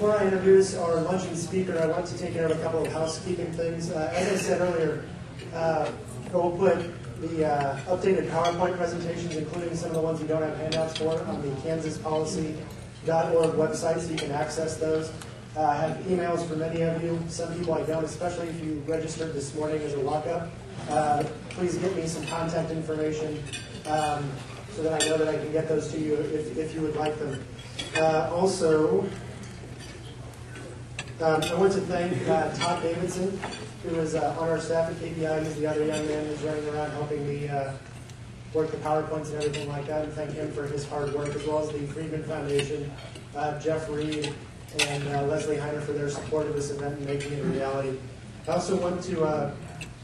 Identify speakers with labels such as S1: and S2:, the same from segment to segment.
S1: before I introduce our luncheon speaker, I want to take care of a couple of housekeeping things. As I said earlier, we'll put the updated PowerPoint presentations, including some of the ones you don't have handouts for, on the kansaspolicy.org website, so you can access those. I have emails for many of you. Some people I don't, especially if you registered this morning as a walk-up. Please give me some contact information so that I know that I can get those to you if you would like them. Also, I want to thank Todd Davidson, who is on our staff at KPI. He's the other young man who's running around helping me work the PowerPoints and everything like that, and thank him for his hard work, as well as the Friedman Foundation, Jeff Reed, and Leslie Heiner for their support of this event and making it a reality. I also want to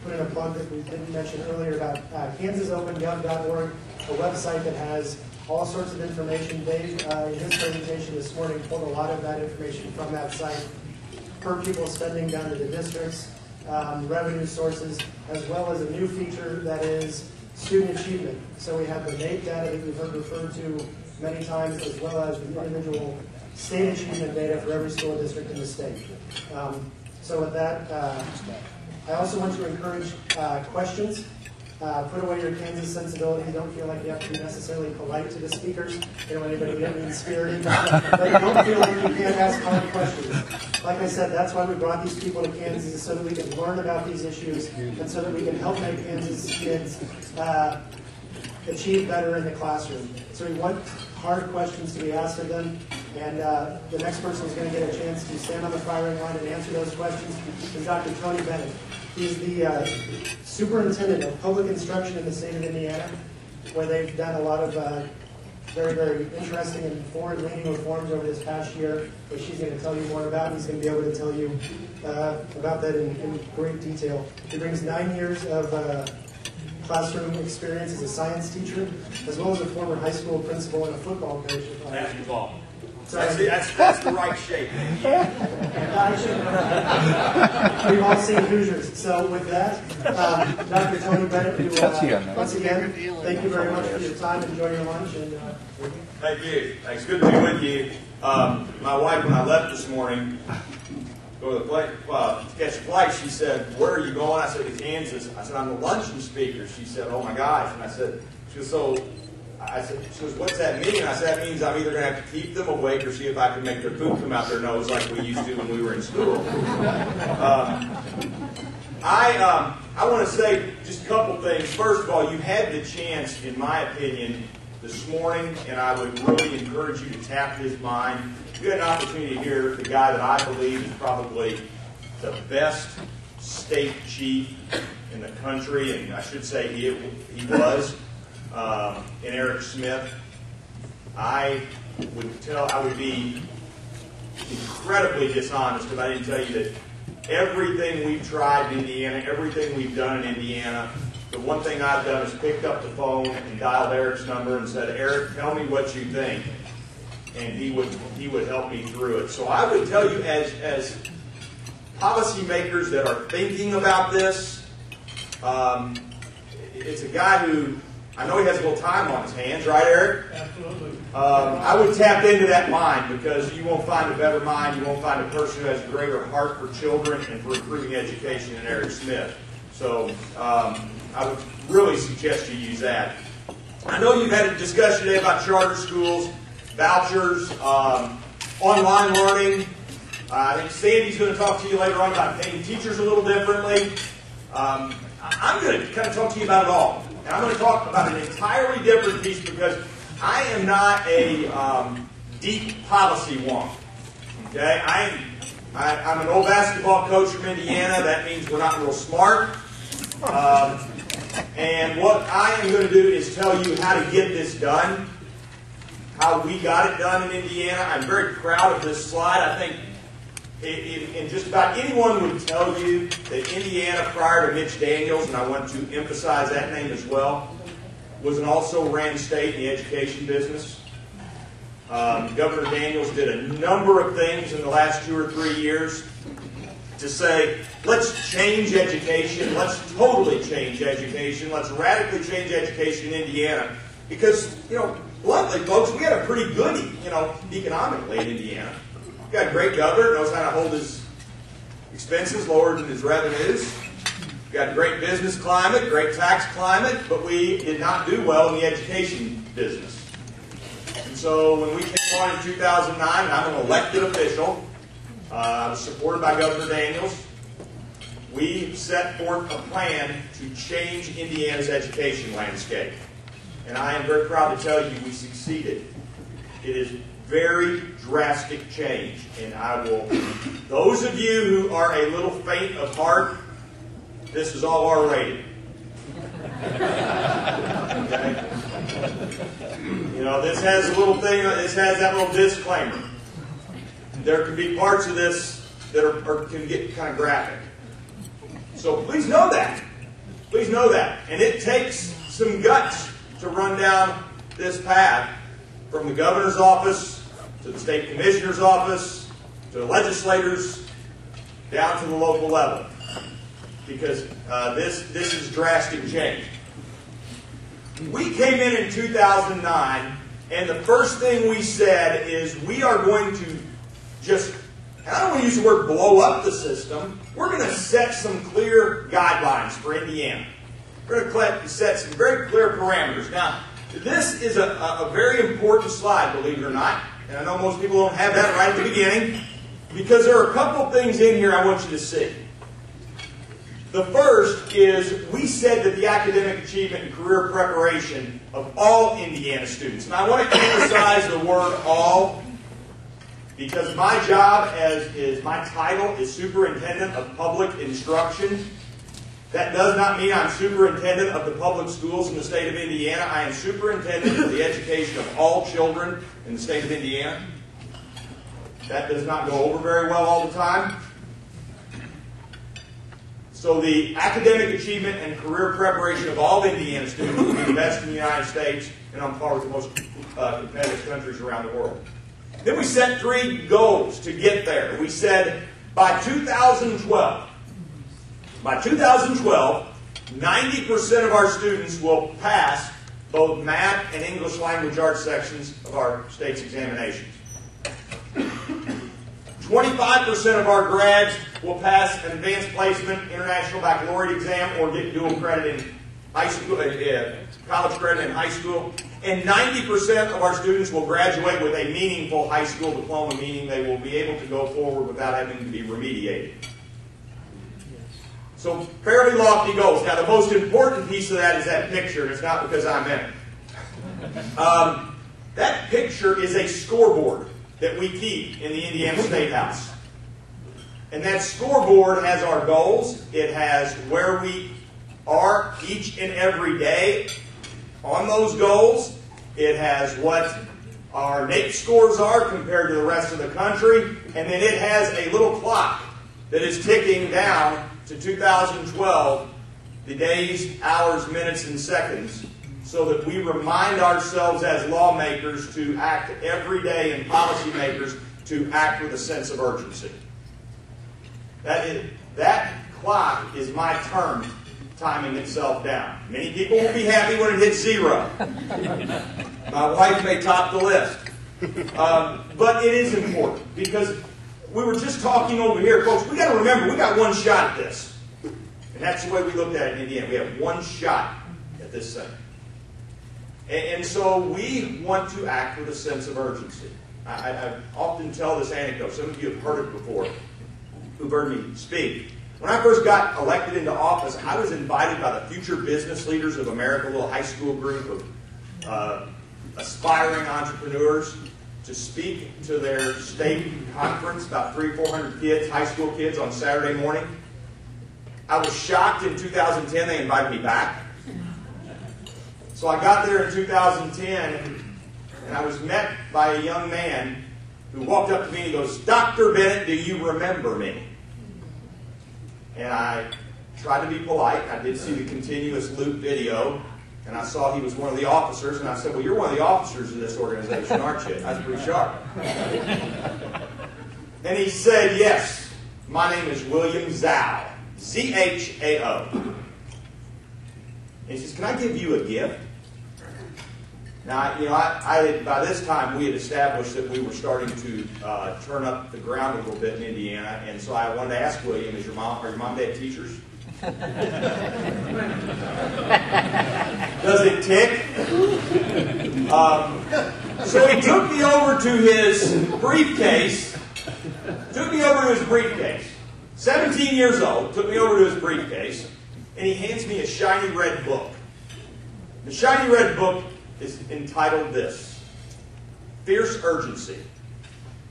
S1: put in a plug that we didn't mention earlier about KansasOpenGov.org, a website that has all sorts of information. Dave, in his presentation this morning, pulled a lot of that information from that site, per pupil spending down to the districts, revenue sources, as well as a new feature that is student achievement. So we have the NAEP data that we've heard referred to many times, as well as the individual state achievement data for every school district in the state. So with that, I also want to encourage questions. Put away your Kansas sensibility. Don't feel like you have to be necessarily polite to the speakers. You don't want anybody to get mean-spirited. But don't feel like you can't ask hard questions. Like I said, that's why we brought these people to Kansas, is so that we can learn about these issues and so that we can help make Kansas kids achieve better in the classroom. So we want hard questions to be asked of them, and the next person who's going to get a chance to stand on the firing line and answer those questions is Dr. Tony Bennett. He's the Superintendent of Public Instruction in the state of Indiana, where they've done a lot of very, very interesting and forward-leaning reforms over this past year, which she's going to tell you more about. He's going to be able to tell you about that in great detail. He brings 9 years of classroom experience as a science teacher, as well as a former high school principal and a football coach.
S2: Basketball. That's the right shape.
S1: We've all seen Hoosiers. So with that, Dr. Tony Bennett, who, once again, thank you very much for your time. Enjoy your lunch. And
S2: thank you. It's good to be with you. My wife, when I left this morning, go to the flight, to catch a flight, she said, "Where are you going?" I said, "To Kansas." I said, "I'm the luncheon speaker." She said, "Oh my gosh." And I said, she goes, she goes, "What's that mean?" I said, "That means I'm either going to have to keep them awake or see if I can make their food come out their nose like we used to when we were in school." I want to say just a couple things. First of all, you had the chance, in my opinion, this morning, and I would really encourage you to tap his mind. You had an opportunity to hear the guy that I believe is probably the best state chief in the country, and I should say he was, in Eric Smith. I would be incredibly dishonest if I didn't tell you that everything we've tried in Indiana, everything we've done in Indiana, the one thing I've done is picked up the phone and dialed Eric's number and said, "Eric, tell me what you think." And he would help me through it. So I would tell you, as policymakers that are thinking about this, it's a guy who, I know he has a little time on his hands, right, Eric?
S3: Absolutely.
S2: I would tap into that mind, because you won't find a better mind, you won't find a person who has a greater heart for children and for improving education than Eric Smith. So I would really suggest you use that. I know you've had a discussion today about charter schools, vouchers, online learning. I think Sandy's going to talk to you later on about paying teachers a little differently. I'm going to kind of talk to you about it all. And I'm going to talk about an entirely different piece, because I am not a deep policy wonk. Okay? I'm an old basketball coach from Indiana. That means we're not real smart. And what I am going to do is tell you how to get this done, how we got it done in Indiana. I'm very proud of this slide. I think and just about anyone would tell you that Indiana, prior to Mitch Daniels, and I want to emphasize that name as well, was an also-ran state in the education business. Governor Daniels did a number of things in the last 2 or 3 years to say, let's change education, let's totally change education, let's radically change education in Indiana. Because, bluntly, folks, we had a pretty good, economically in Indiana. We've got a great governor, knows how to hold his expenses lower than his revenues. We've got a great business climate, great tax climate, but we did not do well in the education business. And so when we came on in 2009, and I'm an elected official, I was supported by Governor Daniels, we set forth a plan to change Indiana's education landscape. And I am very proud to tell you we succeeded. It is very drastic change. And I will, those of you who are a little faint of heart, this is all R-rated. Okay? You know, this has a little thing, this has that little disclaimer. There can be parts of this that can get kind of graphic. So please know that. Please know that. And it takes some guts to run down this path from the governor's office to the state commissioner's office to the legislators down to the local level. Because this is drastic change. We came in 2009, and the first thing we said is we are going to just, I don't want to use the word blow up the system, we're going to set some clear guidelines for Indiana. We're going to set some very clear parameters. Now, this is a very important slide, believe it or not, and I know most people don't have that right at the beginning, because there are a couple of things in here I want you to see. The first is we said that the academic achievement and career preparation of all Indiana students, and I want to emphasize the word all, because my job my title is Superintendent of Public Instruction. That does not mean I'm Superintendent of the public schools in the state of Indiana. I am Superintendent of the education of all children in the state of Indiana. That does not go over very well all the time. So the academic achievement and career preparation of all Indiana students will be the best in the United States and on par with the most competitive countries around the world. Then we set 3 goals to get there. We said by 2012, 90% of our students will pass both math and English language arts sections of our state's examinations. 25% of our grads will pass an advanced placement international baccalaureate exam or get dual credit in high school, college credit in high school. And 90% of our students will graduate with a meaningful high school diploma, meaning they will be able to go forward without having to be remediated. So fairly lofty goals. Now the most important piece of that is that picture, and it's not because I'm in it. That picture is a scoreboard that we keep in the Indiana State House. And that scoreboard has our goals. It has where we are each and every day on those goals. It has what our NAEP scores are compared to the rest of the country. And then it has a little clock that is ticking down to 2012, the days, hours, minutes, and seconds, so that we remind ourselves as lawmakers to act every day and policymakers to act with a sense of urgency. That clock is my term timing itself down. Many people will be happy when it hits 0. My wife may top the list. But it is important because we were just talking over here, folks, we got to remember, we got one shot at this. And that's the way we looked at it in Indiana. We have one shot at this thing. And so we want to act with a sense of urgency. I often tell this anecdote. Some of you have heard it before, who've heard me speak. When I first got elected into office, I was invited by the Future Business Leaders of America, a little high school group of aspiring entrepreneurs, to speak to their state conference, about 300 or 400 kids, high school kids, on Saturday morning. I was shocked in 2010 they invited me back. So I got there in 2010, and I was met by a young man who walked up to me and he goes, "Dr. Bennett, do you remember me?" And I tried to be polite. I did see the continuous loop video, and I saw he was one of the officers, and I said, "Well, you're one of the officers of this organization, aren't you?" That's pretty sharp. And he said, "Yes, my name is William Zhao, Z-H-A-O. And he says, "Can I give you a gift?" Now, by this time we had established that we were starting to turn up the ground a little bit in Indiana, and so I wanted to ask William, are your mom and dad teachers? Does it tick? So he took me over to his briefcase. 17 years old, took me over to his briefcase, and he hands me a shiny red book. The shiny red book is entitled this: Fierce Urgency,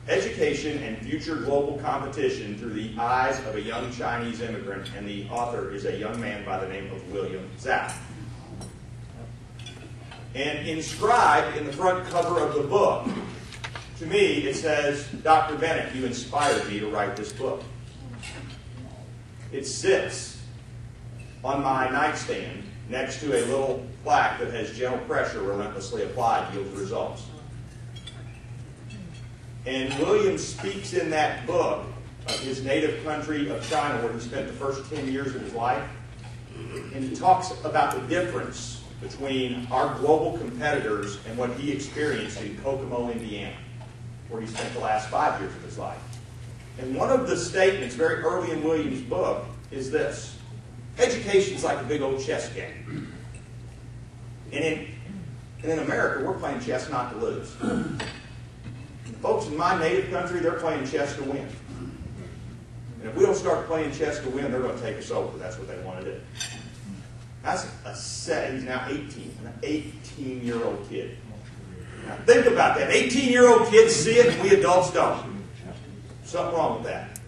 S2: Education and Future Global Competition Through the Eyes of a Young Chinese Immigrant, and the author is a young man by the name of William Zhao. And inscribed in the front cover of the book, to me, it says, Dr. Bennett, you inspired me to write this book. It sits on my nightstand next to a little plaque that has gentle pressure relentlessly applied yields results. And William speaks in that book of his native country of China, where he spent the first 10 years of his life. And he talks about the difference between our global competitors and what he experienced in Kokomo, Indiana, where he spent the last 5 years of his life. And one of the statements very early in William's book is this: education's like a big old chess game. And in America, we're playing chess not to lose. The folks in my native country, they're playing chess to win. And if we don't start playing chess to win, they're going to take us over. That's what they want to do. That's he's now 18, an 18-year-old kid. Now think about that. 18-year-old kids see it, and we adults don't. Something wrong with that.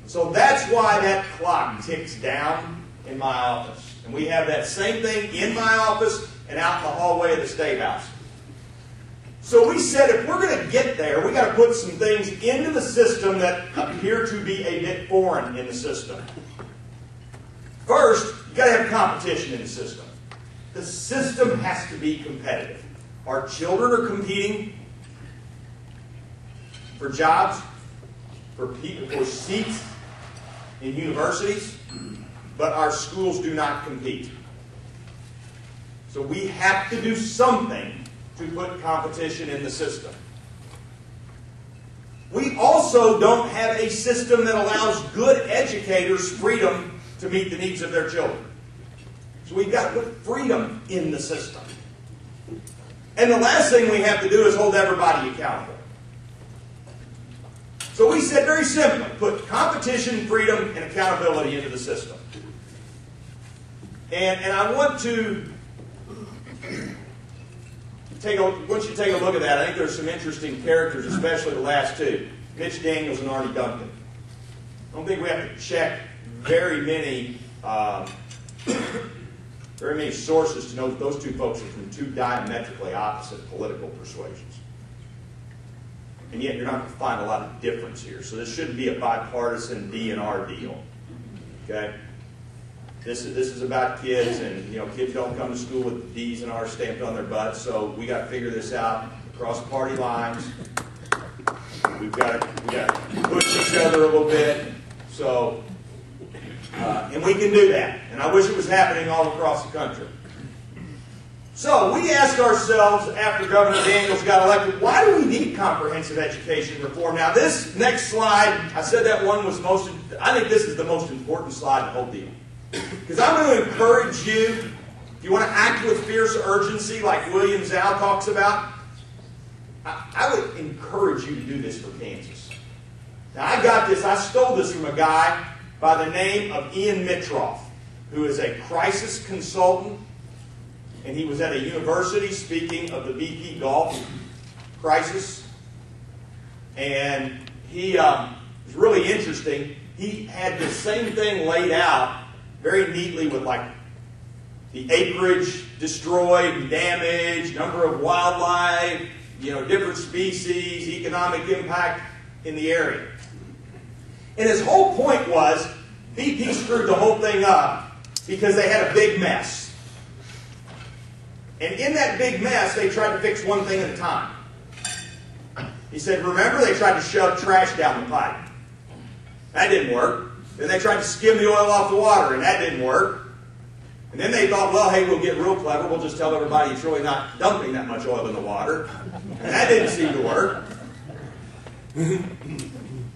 S2: So that's why that clock ticks down in my office. And we have that same thing in my office and out in the hallway of the State House. So we said if we're going to get there, we've got to put some things into the system that appear to be a bit foreign in the system. First, you've got to have competition in the system. The system has to be competitive. Our children are competing for jobs, for seats in universities, but our schools do not compete. So we have to do something to put competition in the system. We also don't have a system that allows good educators freedom to meet the needs of their children. So we've got to put freedom in the system. And the last thing we have to do is hold everybody accountable. So we said very simply, put competition, freedom, and accountability into the system. And I want to take a look at that. I think there's some interesting characters, especially the last two, Mitch Daniels and Arnie Duncan. I don't think we have to check very many sources to know that those two folks are from two diametrically opposite political persuasions. And yet you're not going to find a lot of difference here. So this shouldn't be a bipartisan D&R deal. Okay? This is about kids, and kids don't come to school with D's and R's stamped on their butts, so we got to figure this out across party lines. We've got to push each other a little bit. So, and we can do that. And I wish it was happening all across the country. So we asked ourselves after Governor Daniels got elected, why do we need comprehensive education reform? Now this next slide, I said that one was I think this is the most important slide in the whole deal. Because I'm going to encourage you, if you want to act with fierce urgency like William Zhao talks about, I would encourage you to do this for Kansas. Now I stole this from a guy by the name of Ian Mitroff, who is a crisis consultant, and he was at a university speaking of the BP Gulf crisis. And he was really interesting. He had the same thing laid out very neatly with like the acreage destroyed and damaged, number of wildlife, different species, economic impact in the area. And his whole point was BP screwed the whole thing up because they had a big mess. And in that big mess, they tried to fix one thing at a time. He said, remember, they tried to shove trash down the pipe. That didn't work. Then they tried to skim the oil off the water, and that didn't work. And then they thought, well, hey, we'll get real clever. We'll just tell everybody it's really not dumping that much oil in the water. And that didn't seem to work.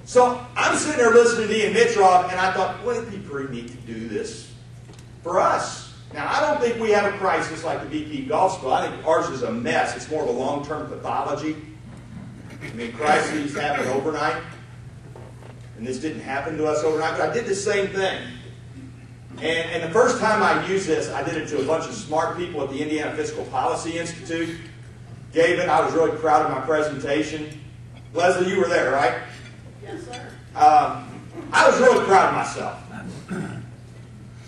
S2: So I'm sitting there listening to Ian Mitrov, and I thought, wouldn't it be pretty neat to do this for us? Now, I don't think we have a crisis like the BP Golf School. I think ours is a mess. It's more of a long-term pathology. I mean, crises happen overnight. And this didn't happen to us overnight, but I did the same thing. And the first time I used this, I did it to a bunch of smart people at the Indiana Fiscal Policy Institute. Gave it. I was really proud of my presentation. Leslie, you were there, right?
S3: Yes, sir.
S2: I was really proud of myself.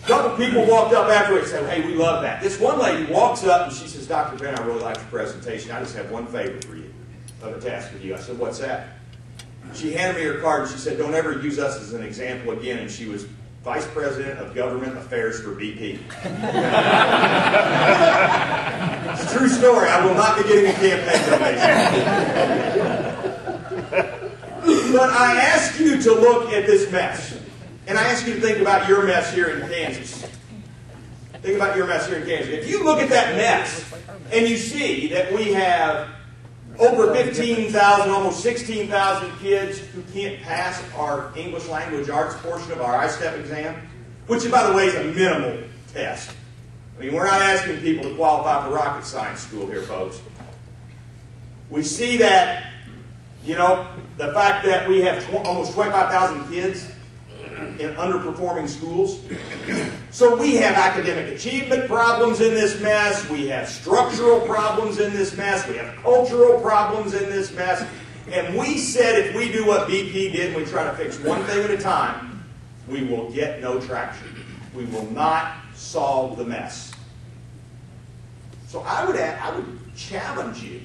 S2: A couple people walked up after it and said, hey, we love that. This one lady walks up and she says, Dr. Bennett, I really liked your presentation. I just have one favor for you, of a task with you. I said, what's that? She handed me her card and she said, don't ever use us as an example again. And she was Vice President of Government Affairs for BP. It's a true story. I will not be getting a campaign donation. But I ask you to look at this mess. And I ask you to think about your mess here in Kansas. Think about your mess here in Kansas. If you look at that mess and you see that we have over 15,000, almost 16,000 kids who can't pass our English language arts portion of our I-STEP exam, which, by the way, is a minimal test. I mean, we're not asking people to qualify for rocket science school here, folks. We see that, you know, the fact that we have almost 25,000 kids in underperforming schools. So we have academic achievement problems in this mess. We have structural problems in this mess. We have cultural problems in this mess. And we said if we do what BP did and we try to fix one thing at a time, we will get no traction. We will not solve the mess. So I would challenge you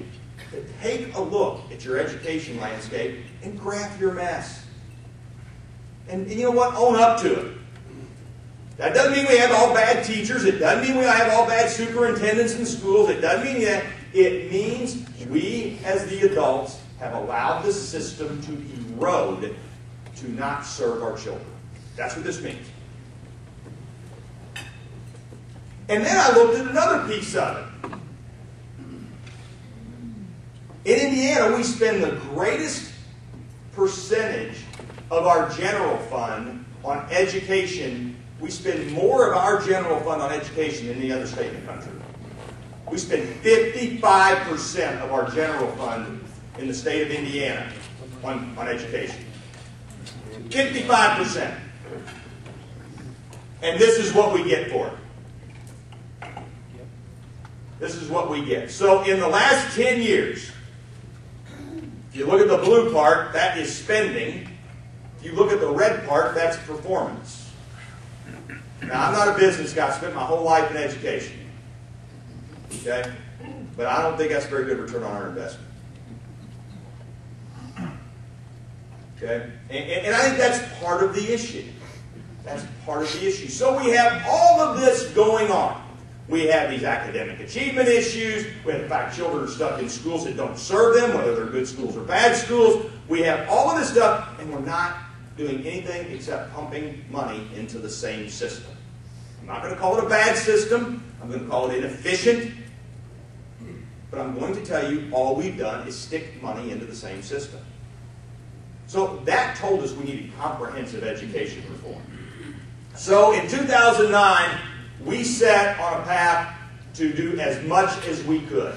S2: to take a look at your education landscape and graph your mess. And you know what? Own up to it. That doesn't mean we have all bad teachers. It doesn't mean we have all bad superintendents in schools. It doesn't mean that. It means we, as the adults, have allowed the system to erode to not serve our children. That's what this means. And then I looked at another piece of it. In Indiana, we spend the greatest percentage of our general fund on education. We spend more of our general fund on education than any other state in the country. We spend 55% of our general fund in the state of Indiana on education. 55%. And this is what we get for it. This is what we get. So in the last 10 years, if you look at the blue part, that is spending. If you look at the red part, that's performance. Now, I'm not a business guy. I spent my whole life in education. Okay? But I don't think that's a very good return on our investment. Okay? And I think that's part of the issue. That's part of the issue. So we have all of this going on. We have these academic achievement issues. We have the fact children are stuck in schools that don't serve them, whether they're good schools or bad schools. We have all of this stuff, and we're not doing anything except pumping money into the same system. I'm not going to call it a bad system. I'm going to call it inefficient. But I'm going to tell you all we've done is stick money into the same system. So that told us we needed comprehensive education reform. So in 2009, we set on a path to do as much as we could.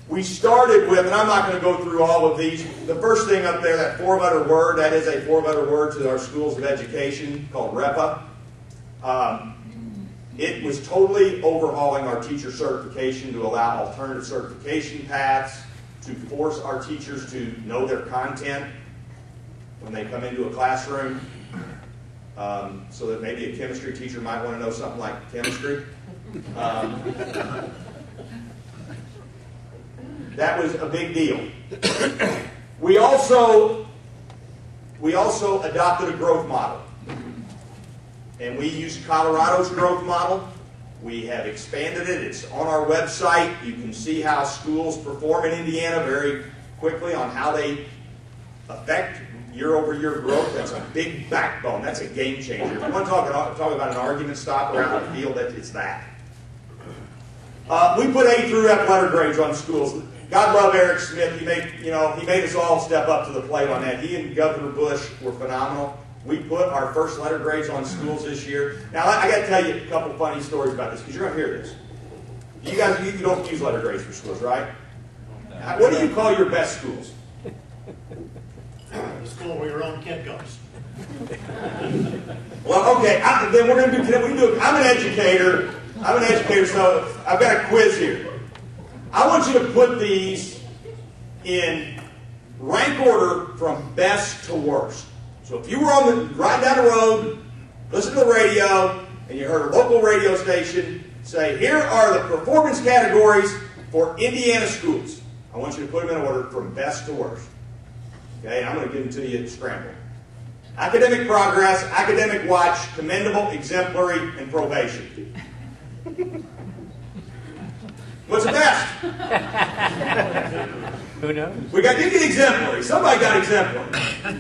S2: We started with, and I'm not going to go through all of these, the first thing up there, that four-letter word, that is a four-letter word to our schools of education called REPA. It was totally overhauling our teacher certification to allow alternative certification paths, to force our teachers to know their content when they come into a classroom, so that maybe a chemistry teacher might want to know something like chemistry. That was a big deal. We also adopted a growth model. And we used Colorado's growth model. We have expanded it. It's on our website. You can see how schools perform in Indiana very quickly on how they affect year-over-year growth, that's a big backbone. That's a game changer. If you want to talk about an argument stop around the field, it's that. We put A through F letter grades on schools. God love Eric Smith. He made us all step up to the plate on that. He and Governor Bush were phenomenal. We put our first letter grades on schools this year. Now, I got to tell you a couple funny stories about this, because you're going to hear this. You guys, you don't use letter grades for schools, right? What do you call your best schools?
S3: The school where your own kid goes.
S2: Well, okay. Then we're going to do. I'm an educator. So I've got a quiz here. I want you to put these in rank order from best to worst. So if you were riding down the road, listening to the radio, and you heard a local radio station say, here are the performance categories for Indiana schools. I want you to put them in order from best to worst. Okay, I'm going to give them to you scrambled. Academic progress, academic watch, commendable, exemplary, and probation. What's the best?
S4: Who knows?
S2: We got to get exemplary. Somebody got exemplary.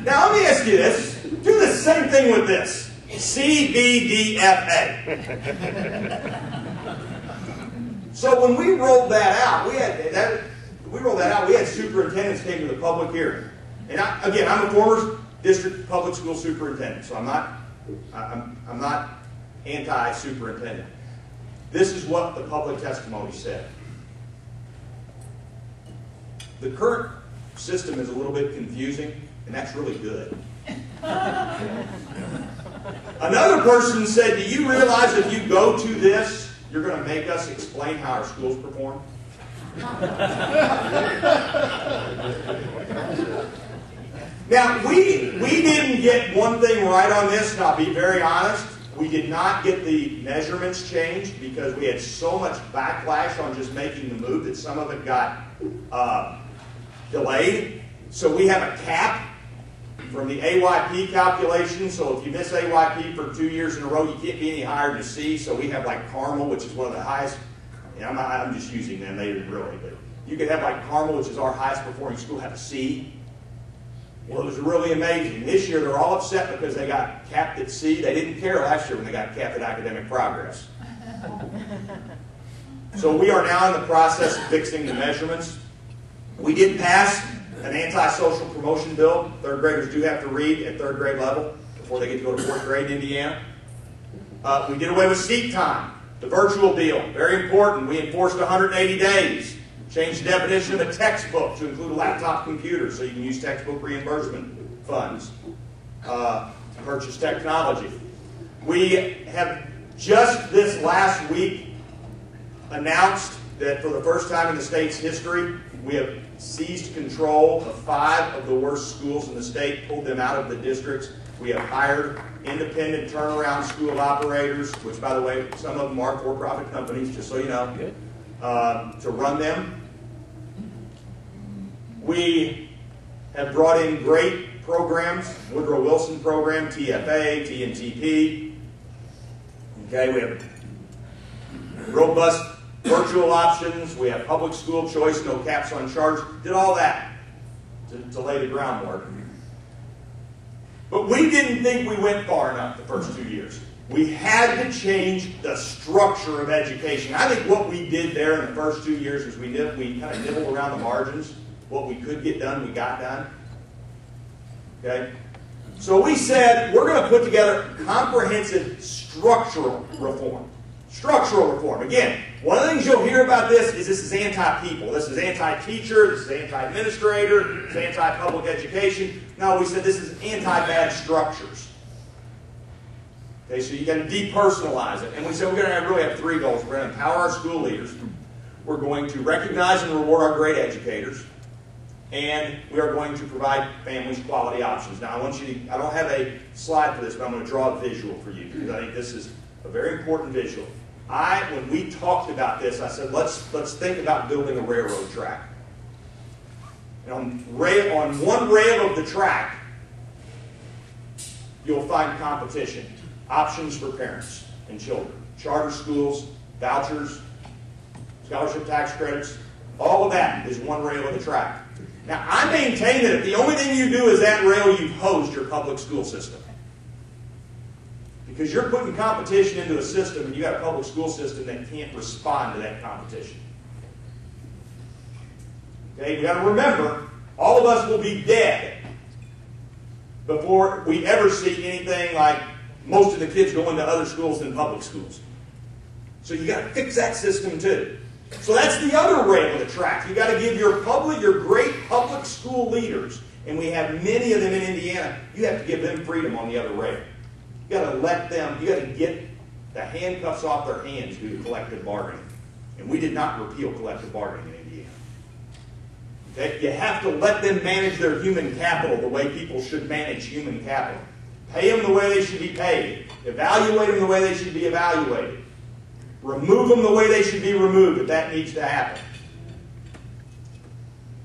S2: Now, let me ask you this. Do the same thing with this. C, B, D, F, A. So when we rolled that out, we had superintendents came to the public hearing. And I'm a former district public school superintendent, so I'm not anti-superintendent. This is what the public testimony said. The current system is a little bit confusing, and that's really good. Another person said, do you realize if you go to this, you're going to make us explain how our schools perform? Now, we didn't get one thing right on this, and I'll be very honest. We did not get the measurements changed because we had so much backlash on just making the move that some of it got delayed. So we have a cap from the AYP calculation. So if you miss AYP for 2 years in a row, you can't be any higher than C. So we have like Carmel, which is one of the highest. And I'm just using them. They didn't really. But you could have like Carmel, which is our highest performing school, have a C. Well, it was really amazing. This year, they're all upset because they got capped at C. They didn't care last year when they got capped at academic progress. So we are now in the process of fixing the measurements. We did pass an anti-social promotion bill. Third graders do have to read at third grade level before they get to go to fourth grade in Indiana. We did away with seat time, the virtual deal. Very important. We enforced 180 days. Changed the definition of a textbook to include a laptop computer so you can use textbook reimbursement funds to purchase technology. We have just this last week announced that for the first time in the state's history, we have seized control of 5 of the worst schools in the state, pulled them out of the districts. We have hired independent turnaround school operators, which, by the way, some of them are for-profit companies, just so you know, to run them. We have brought in great programs, Woodrow Wilson program, TFA, TNTP. Okay, we have robust virtual options. We have public school choice, no caps on charge. Did all that to lay the groundwork. But we didn't think we went far enough the first 2 years. We had to change the structure of education. I think what we did there in the first 2 years is we kind of nibbled around the margins. What we could get done, we got done. Okay? So we said we're going to put together comprehensive structural reform. Structural reform. Again, one of the things you'll hear about this is anti-people. This is anti-teacher. This is anti-administrator. This is anti-public education. No, we said this is anti-bad structures. Okay, so you got to depersonalize it. And we said we're going to really have 3 goals. We're going to empower our school leaders. We're going to recognize and reward our great educators. And we are going to provide families quality options. Now, I don't have a slide for this, but I'm going to draw a visual for you because I think this is a very important visual. When we talked about this, I said, let's think about building a railroad track. And on one rail of the track, you'll find competition, options for parents and children, charter schools, vouchers, scholarship tax credits, all of that is one rail of the track. Now, I maintain that if the only thing you do is that rail, you've hosed your public school system. Because you're putting competition into a system, and you got a public school system that can't respond to that competition. Okay, you got to remember, all of us will be dead before we ever see anything like most of the kids going to other schools than public schools. So you got to fix that system too. So that's the other rail of the track. You got to give your great public school leaders, and we have many of them in Indiana, you have to give them freedom on the other rail. You got to let them, you got to get the handcuffs off their hands due to collective bargaining. And we did not repeal collective bargaining in Indiana. Okay? You have to let them manage their human capital the way people should manage human capital. Pay them the way they should be paid. Evaluate them the way they should be evaluated. Remove them the way they should be removed if that needs to happen.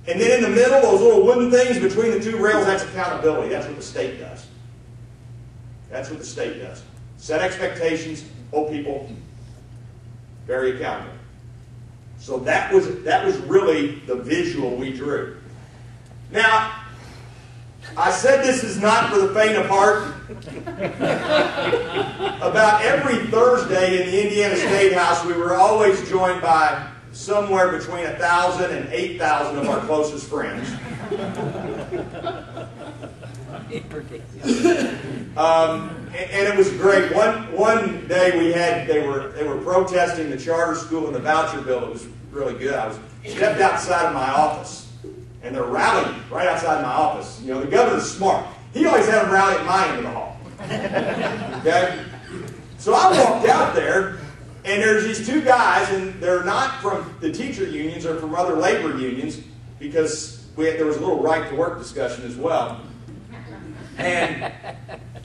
S2: And then in the middle, those little wooden things between the two rails, that's accountability. That's what the state does. That's what the state does. Set expectations, hold people very accountable. So that was really the visual we drew. Now, I said this is not for the faint of heart. About every Thursday in the Indiana State House, we were always joined by somewhere between 1,000 and 8,000 of our closest friends. And it was great. One day they were protesting the charter school and the voucher bill. It was really good. I stepped outside of my office, and they're rallying right outside of my office. You know, the governor's smart. He always had them rally at my end of the hall. Okay? So I walked out there, and there's these two guys, and they're not from the teacher unions or from other labor unions, because there was a little right-to-work discussion as well. And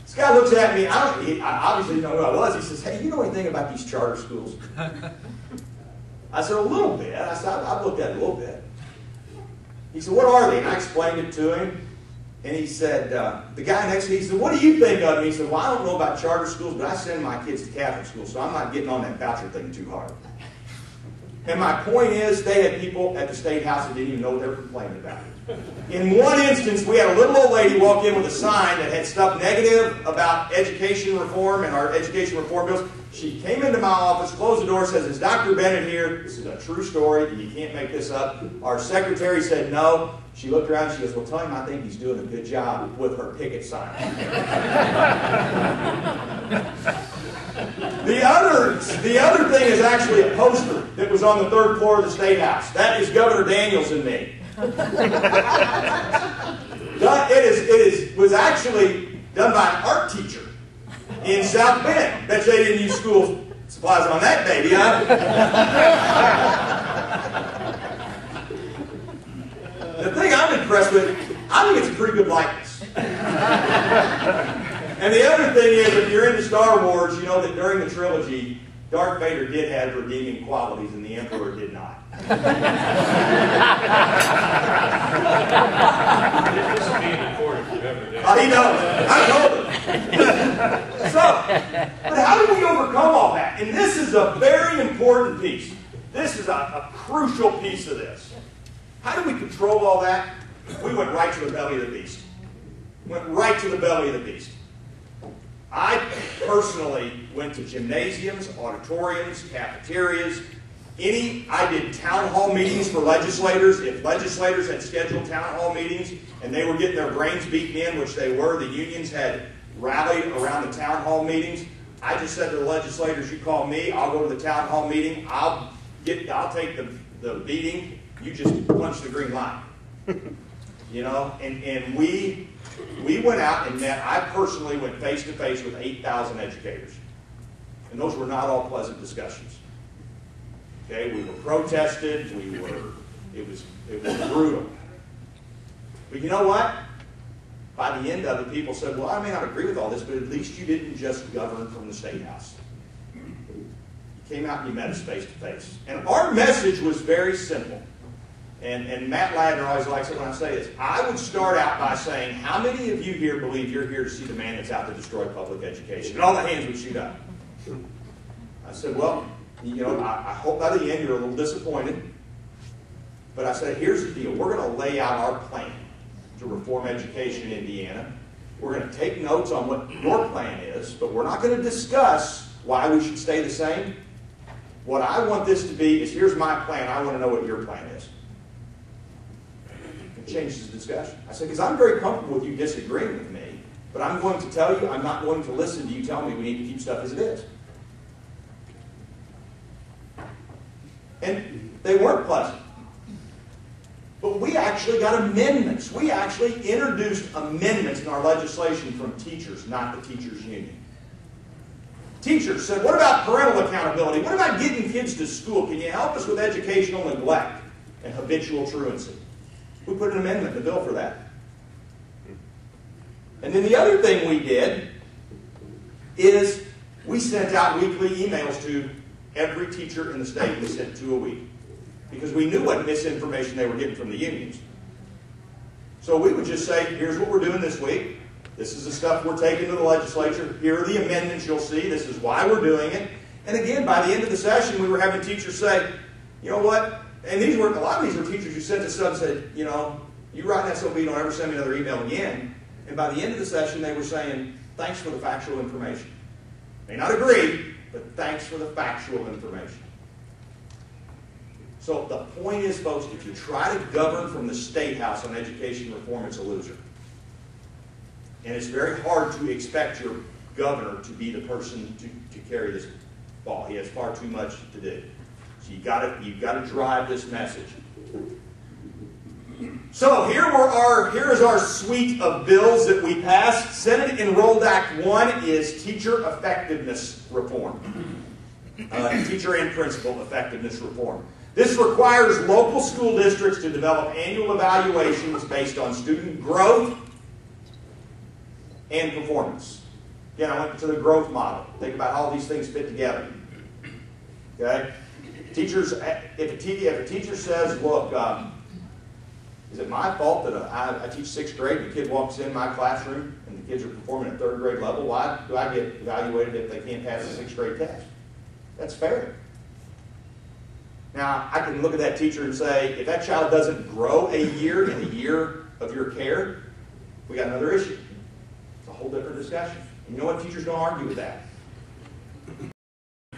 S2: this guy looks at me. I obviously didn't know who I was. He says, "Hey, you know anything about these charter schools?" I said, "A little bit." I said, "I've looked at it a little bit." He said, "What are they?" And I explained it to him. And he said, the guy next to me, he said, "What do you think of me?" He said, "Well, I don't know about charter schools, but I send my kids to Catholic schools, so I'm not getting on that voucher thing too hard." And my point is, they had people at the State House that didn't even know what they were complaining about. In one instance, we had a little old lady walk in with a sign that had stuff negative about education reform and our education reform bills. She came into my office, closed the door, says, "Is Dr. Bennett here?" This is a true story. You can't make this up. Our secretary said no. She looked around and she goes, "Well, tell him I think he's doing a good job," with her picket sign. The other thing is actually a poster that was on the third floor of the State House. That is Governor Daniels and me. It was actually done by an art teacher in South Bend. Bet they didn't use school supplies on that baby, huh? The thing I'm impressed with, I think it's a pretty good likeness. And the other thing is, if you're into Star Wars, you know that during the trilogy, Darth Vader did have redeeming qualities and the Emperor did not. He knows. I told him. But how do we overcome all that? And this is a very important piece. This is a crucial piece of this. How do we control all that? We went right to the belly of the beast. Went right to the belly of the beast. I personally went to gymnasiums, auditoriums, cafeterias. I did town hall meetings for legislators. If legislators had scheduled town hall meetings and they were getting their brains beaten in, which they were, the unions had rallied around the town hall meetings. I just said to the legislators, "You call me, I'll go to the town hall meeting, I'll take the beating, you just punch the green line." You know, and we went out and met. I personally went face to face with 8,000 educators, and those were not all pleasant discussions. Okay, we were protested. It was brutal. But you know what? By the end of it, people said, "Well, I may not agree with all this, but at least you didn't just govern from the State House. You came out and you met us face to face." And our message was very simple. And Matt Ladner always likes it when I say this. I would start out by saying, "How many of you here believe you're here to see the man that's out to destroy public education?" And all the hands would shoot up. I said, "Well, you know, I hope by the end you're a little disappointed. But I said, here's the deal. We're going to lay out our plan to reform education in Indiana. We're going to take notes on what your plan is, but we're not going to discuss why we should stay the same. What I want this to be is, here's my plan. I want to know what your plan is. It changes the discussion. I said, because I'm very comfortable with you disagreeing with me, but I'm going to tell you, I'm not going to listen to you tell me we need to keep stuff as it is. And they weren't pleasant. But we actually got amendments. We actually introduced amendments in our legislation from teachers, not the teachers' union. Teachers said, what about parental accountability? What about getting kids to school? Can you help us with educational neglect and habitual truancy? We put an amendment in the bill for that. And then the other thing we did is we sent out weekly emails to every teacher in the state. We sent 2 a week, because we knew what misinformation they were getting from the unions. So we would just say, here's what we're doing this week. This is the stuff we're taking to the legislature. Here are the amendments you'll see. This is why we're doing it. And again, by the end of the session, we were having teachers say, you know what? And a lot of these were teachers who sent us stuff and said, you know, you write that SOP, don't ever send me another email again. And by the end of the session, they were saying, thanks for the factual information. May not agree, but thanks for the factual information. So the point is, folks, if you try to govern from the State House on education reform, it's a loser. And it's very hard to expect your governor to be the person to carry this ball. He has far too much to do. So you've got to drive this message. So here is our suite of bills that we passed. Senate Enrolled Act 1 is teacher effectiveness reform. Teacher and principal effectiveness reform. This requires local school districts to develop annual evaluations based on student growth and performance. Again, I went to the growth model. Think about how these things fit together. Okay? Teachers, if a teacher says, look, is it my fault that I teach 6th grade and the kid walks in my classroom and the kids are performing at 3rd grade level? Why do I get evaluated if they can't pass the 6th grade test? That's fair. Now, I can look at that teacher and say, if that child doesn't grow a year in the year of your care, we got another issue. It's a whole different discussion. And you know what? Teachers don't argue with that.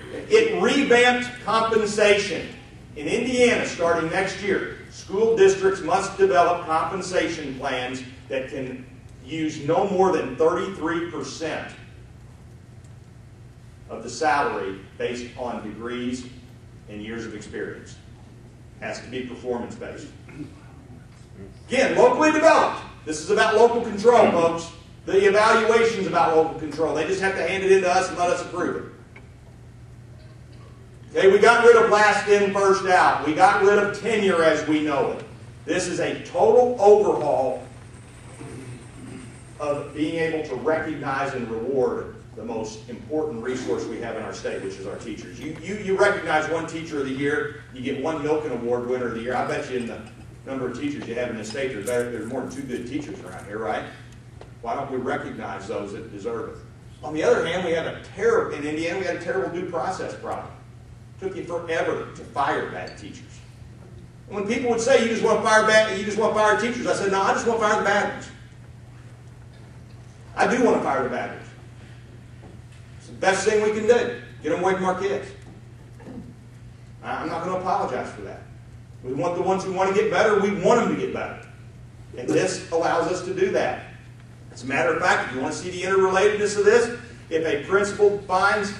S2: It revamped compensation. In Indiana, starting next year, school districts must develop compensation plans that can use no more than 33% of the salary based on degrees and years of experience. Has to be performance-based. Again, locally developed. This is about local control, folks. The evaluation is about local control. They just have to hand it in to us and let us approve it. Okay, we got rid of last in, first out. We got rid of tenure as we know it. This is a total overhaul of being able to recognize and reward the most important resource we have in our state, which is our teachers. You recognize one teacher of the year, you get one Milken Award winner of the year. I bet you in the number of teachers you have in this state, there's more than 2 good teachers around here, right? Why don't we recognize those that deserve it? On the other hand, in Indiana, we had a terrible due process problem. It took you forever to fire bad teachers. And when people would say, you just want to fire teachers, I said, no, I just want to fire the bad ones. I do want to fire the bad ones. It's the best thing we can do. Get them away from our kids. I'm not going to apologize for that. We want the ones who want to get better, we want them to get better. And this allows us to do that. As a matter of fact, if you want to see the interrelatedness of this, if a principal finds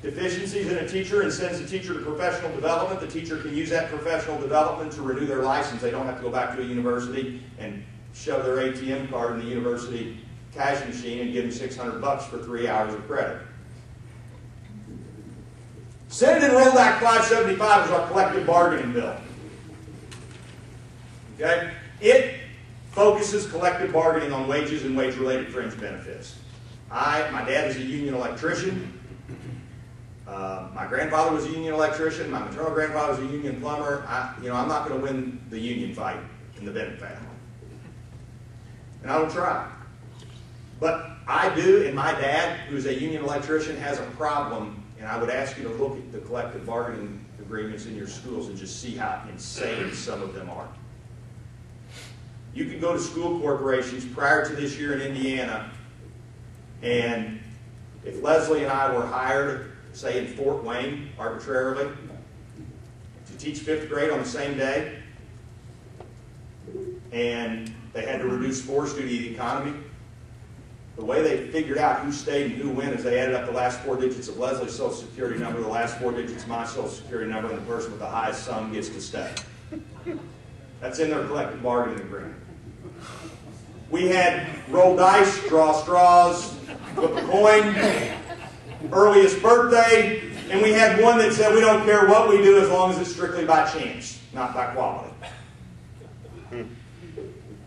S2: deficiencies in a teacher and sends the teacher to professional development, the teacher can use that professional development to renew their license. They don't have to go back to a university and shove their ATM card in the university cash machine and give them $600 for 3 hours of credit. Senate Enrolled Act 575 is our collective bargaining bill. Okay? It focuses collective bargaining on wages and wage-related fringe benefits. My dad is a union electrician. My grandfather was a union electrician. My maternal grandfather was a union plumber. I'm not going to win the union fight in the Bennett family. And I don't try. But I do, and my dad, who's a union electrician, has a problem And I would ask you to look at the collective bargaining agreements in your schools and just see how insane some of them are. You could go to school corporations prior to this year in Indiana, and if Leslie and I were hired, say in Fort Wayne, arbitrarily, to teach 5th grade on the same day, and they had to reduce force due to the economy, the way they figured out who stayed and who went is they added up the last 4 digits of Leslie's Social Security number, the last 4 digits of my Social Security number, and the person with the highest sum gets to stay. That's in their collective bargaining agreement. We had roll dice, draw straws, flip a coin, earliest birthday, and we had one that said we don't care what we do as long as it's strictly by chance, not by quality.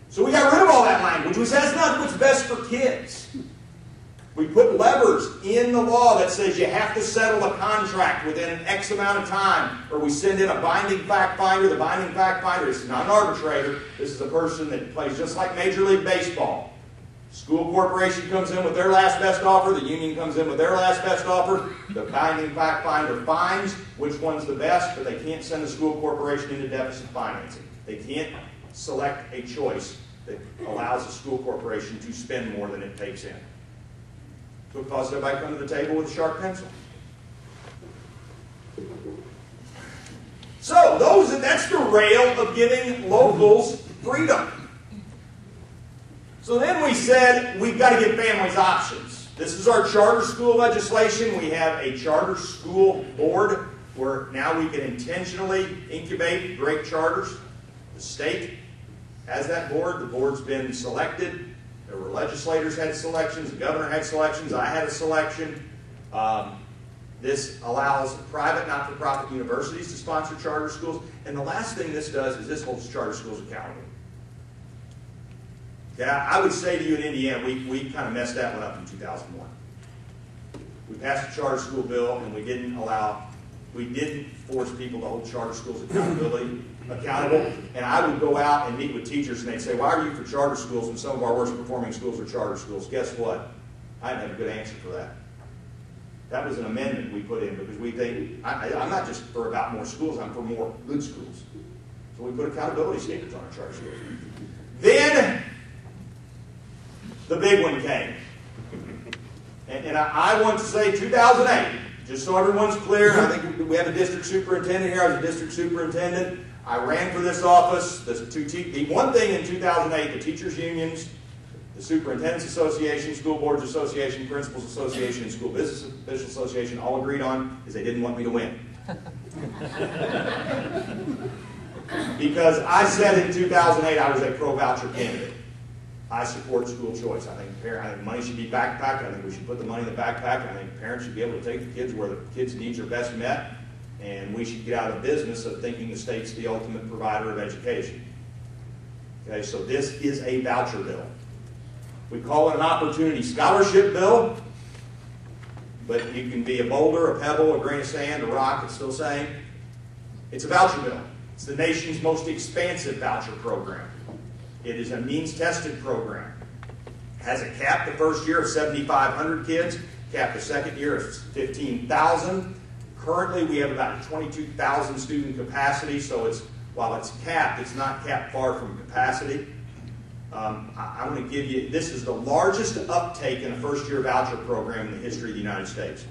S2: So we got rid of all that language, which says that's not what's best for kids. We put levers in the law that says you have to settle a contract within an X amount of time, or we send in a binding fact finder. The binding fact finder is not an arbitrator. This is a person that plays just like Major League Baseball. School corporation comes in with their last best offer. The union comes in with their last best offer. The binding fact finder finds which one's the best, but they can't send the school corporation into deficit financing. They can't select a choice that allows the school corporation to spend more than it takes in. So it causes everybody to come to the table with a sharp pencil. So that's the rail of giving locals freedom. So then we said we've got to give families options. This is our charter school legislation. We have a charter school board where now we can intentionally incubate great charters. The state has that board. The board's been selected. There were legislators had selections. The governor had selections. I had a selection. This allows private, not-for-profit universities to sponsor charter schools. And the last thing this does is this holds charter schools accountable. Okay, I would say to you in Indiana, we kind of messed that one up in 2001. We passed a charter school bill, and we didn't force people to hold charter schools accountable. And I would go out and meet with teachers, and they'd say, why are you for charter schools when some of our worst performing schools are charter schools? Guess what? I didn't have a good answer for that. That was an amendment we put in because we think, I'm not just for about more schools, I'm for more good schools. So we put accountability standards on our charter schools. Then the big one came. And I want to say 2008, just so everyone's clear. I think we have a district superintendent here. I was a district superintendent. I ran for this office. The one thing in 2008, the teachers' unions, the Superintendents Association, School Boards Association, Principals Association, and School Business Officials Association all agreed on is they didn't want me to win. Because I said in 2008 I was a pro-voucher candidate. I support school choice. I think money should be backpacked. I think we should put the money in the backpack. I think parents should be able to take the kids where the kids' needs are best met. And we should get out of the business of thinking the state's the ultimate provider of education. Okay, so this is a voucher bill. We call it an opportunity scholarship bill, but you can be a boulder, a pebble, a grain of sand, a rock, it's still the same. It's a voucher bill. It's the nation's most expansive voucher program. It is a means-tested program. It has a cap the first year of 7,500 kids, cap the second year of 15,000. Currently, we have about 22,000 student capacity, so while it's capped, it's not capped far from capacity. I'm going to give you, this is the largest uptake in a first-year voucher program in the history of the United States.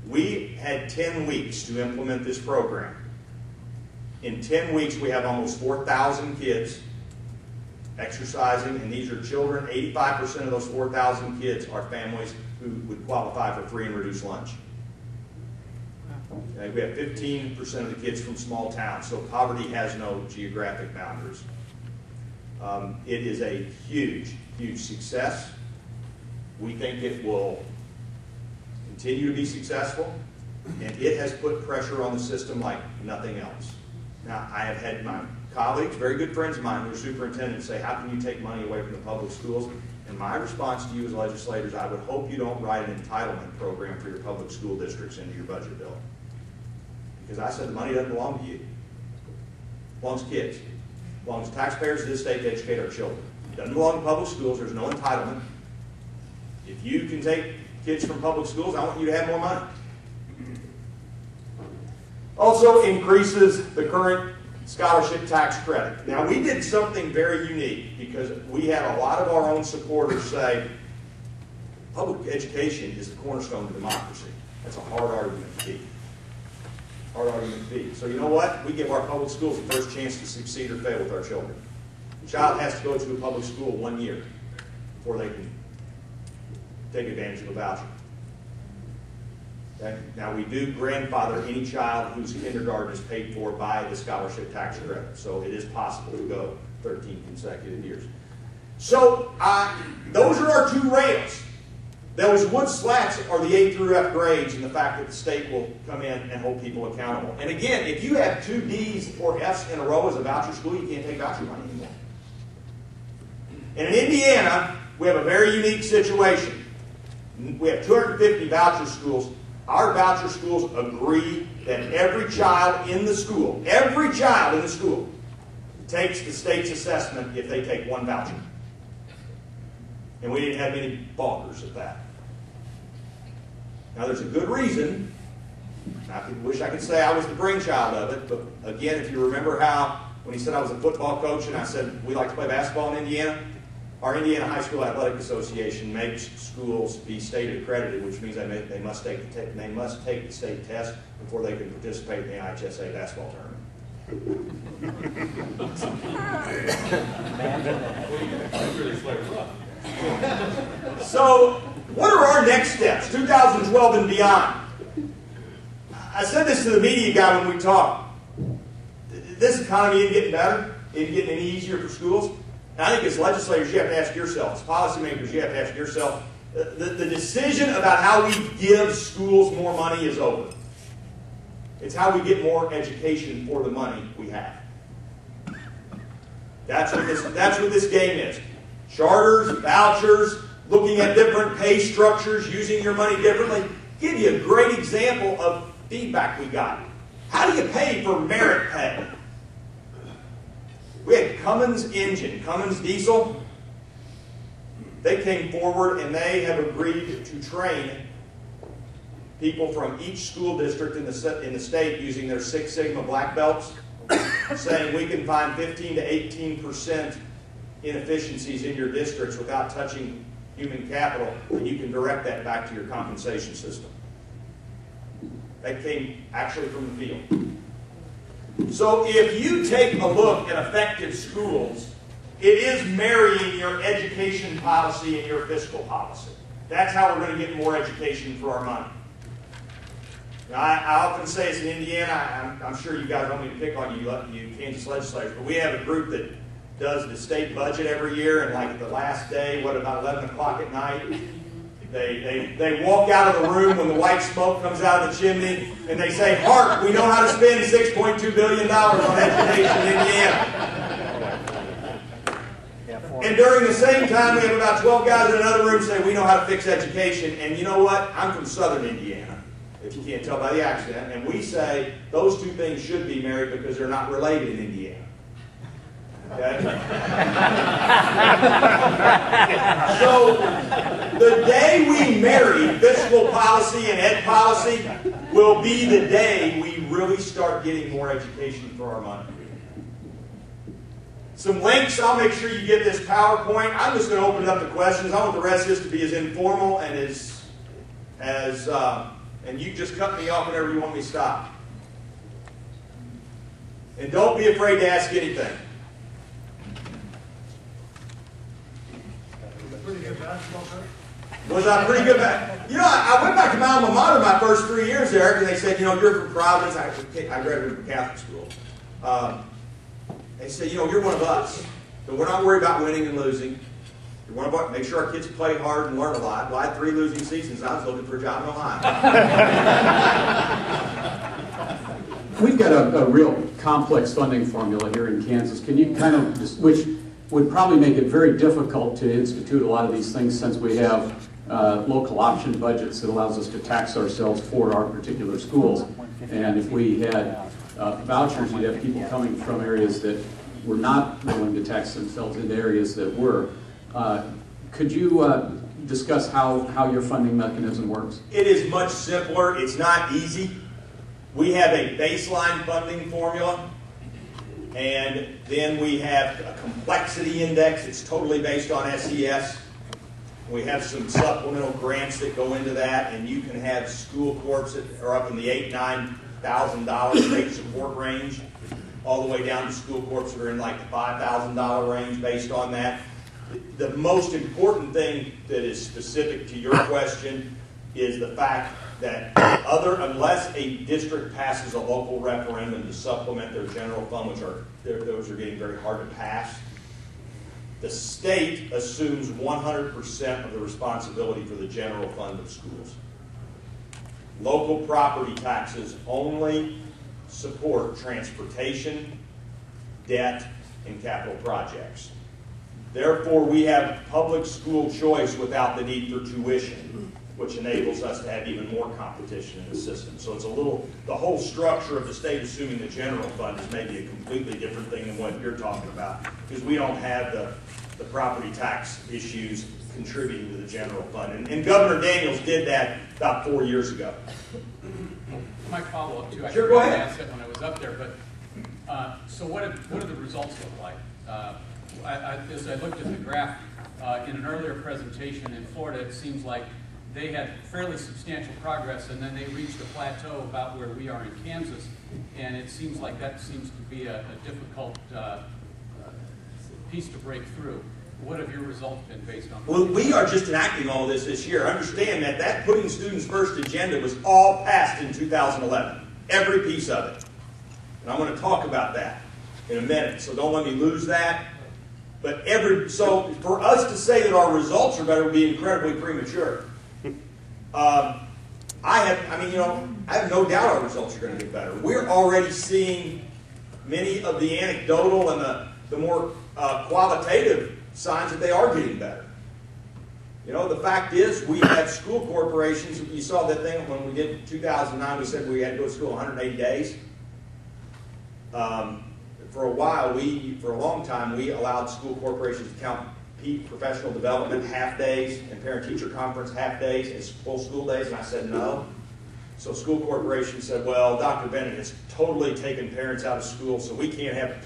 S2: We had 10 weeks to implement this program. In 10 weeks, we have almost 4,000 kids exercising, and these are children. 85% of those 4,000 kids are families who would qualify for free and reduced lunch. Okay, we have 15% of the kids from small towns, so poverty has no geographic boundaries. It is a huge, huge success. We think it will continue to be successful, and it has put pressure on the system like nothing else. Now, I have had my colleagues, very good friends of mine who are superintendents, say, how can you take money away from the public schools? And my response to you as legislators, I would hope you don't write an entitlement program for your public school districts into your budget bill. Because I said the money doesn't belong to you. It belongs to kids. It belongs to taxpayers of this state to educate our children. It doesn't belong to public schools. There's no entitlement. If you can take kids from public schools, I want you to have more money. Also increases the current scholarship tax credit. Now, we did something very unique because we had a lot of our own supporters say, public education is the cornerstone of democracy. That's a hard argument to beat. Hard argument to beat. So you know what? We give our public schools the first chance to succeed or fail with our children. The child has to go to a public school 1 year before they can take advantage of a voucher. Okay? Now, we do grandfather any child whose kindergarten is paid for by the scholarship tax credit. So it is possible to go 13 consecutive years. So those are our two rails. Those wood slats are the A through F grades and the fact that the state will come in and hold people accountable. And again, if you have 2 D's or F's in a row as a voucher school, you can't take voucher money anymore. And in Indiana, we have a very unique situation. We have 250 voucher schools. Our voucher schools agree that every child in the school, takes the state's assessment if they take 1 voucher. And we didn't have many balkers at that. Now, there's a good reason. I wish I could say I was the brainchild of it, but again, if you remember how, when he said I was a football coach and I said we like to play basketball in Indiana, our Indiana High School Athletic Association makes schools be state accredited, which means they must take the state test before they can participate in the IHSA basketball tournament. So, what are our next steps, 2012 and beyond? I said this to the media guy when we talked. This economy isn't getting better. It isn't getting any easier for schools. And I think as legislators, you have to ask yourself, as policymakers, you have to ask yourself, the decision about how we give schools more money is over. It's how we get more education for the money we have. That's what this game is. Charters, vouchers, looking at different pay structures, using your money differently. Give you a great example of feedback we got. How do you pay for merit pay? We had Cummins Diesel. They came forward and they have agreed to train people from each school district in the state using their 6 Sigma black belts, saying we can find 15 to 18% inefficiencies in your districts without touching human capital, and you can direct that back to your compensation system. That came actually from the field. So if you take a look at effective schools, it is marrying your education policy and your fiscal policy. That's how we're going to get more education for our money. Now, I often say it's in Indiana. I'm sure you guys want me to pick on you Kansas legislators, but we have a group that does the state budget every year, and like the last day, about 11 o'clock at night, they walk out of the room when the white smoke comes out of the chimney, and they say, "Hark, we know how to spend $6.2 billion on education in Indiana." And during the same time, we have about 12 guys in another room saying, "We know how to fix education." And you know what? I'm from southern Indiana, if you can't tell by the accent, and we say those two things should be married because they're not related in Indiana. Okay? So, the day we marry fiscal policy and ed policy will be the day we really start getting more education for our money. Some links, I'll make sure you get this PowerPoint. I'm just going to open it up to questions. I want the rest of this to be as informal and and you just cut me off whenever you want me to stop. And don't be afraid to ask anything.
S3: Pretty good basketball coach?
S2: Was I pretty good back? You know, I went back to my alma mater my first 3 years there, and they said, you know, you're from Providence. I graduated from Catholic school. They said, you know, you're one of us. So we're not worried about winning and losing. We want to make sure our kids play hard and learn a lot. Well, I had 3 losing seasons. I was looking for a job in Ohio.
S4: We've got a real complex funding formula here in Kansas. Can you kind of just, which would probably make it very difficult to institute a lot of these things since we have local option budgets that allows us to tax ourselves for our particular schools. And if we had vouchers, you'd have people coming from areas that were not willing to tax themselves into areas that were. Could you discuss how your funding mechanism works?
S2: It is much simpler. It's not easy. We have a baseline funding formula, and then we have a complexity index. It's totally based on SES. We have some supplemental grants that go into that, and you can have school corps that are up in the $8,000 to $9,000 state support range, all the way down to school corps that are in like the $5,000 range based on that. The most important thing that is specific to your question is the fact that unless a district passes a local referendum to supplement their general fund, which those are getting very hard to pass, the state assumes 100% of the responsibility for the general fund of schools. Local property taxes only support transportation, debt, and capital projects. Therefore, we have public school choice without the need for tuition, which enables us to have even more competition in the system. So it's the whole structure of the state assuming the general fund is maybe a completely different thing than what you're talking about, because we don't have the property tax issues contributing to the general fund. And Governor Daniels did that about 4 years ago.
S5: My follow-up too.
S2: Sure, go ahead.
S5: I asked it when I was up there, but so what do the results look like? As I looked at the graph in an earlier presentation in Florida, it seems like they had fairly substantial progress, and then they reached a plateau about where we are in Kansas, and it seems like that seems to be a difficult piece to break through. What have your results been based on?
S2: Well, we are just enacting all this year. Understand that putting students first agenda was all passed in 2011, every piece of it. And I'm going to talk about that in a minute, so don't let me lose that. But so for us to say that our results are better would be incredibly premature. I have no doubt our results are going to get better. We're already seeing many of the anecdotal and the more qualitative signs that they are getting better. You know, the fact is we have school corporations. You saw that thing when we did 2009, we said we had to go to school 180 days. For a while, for a long time, we allowed school corporations to count professional development half days and parent-teacher conference half days as full school days, and I said no. So school corporations said, well, Dr. Bennett has totally taken parents out of school, so we can't have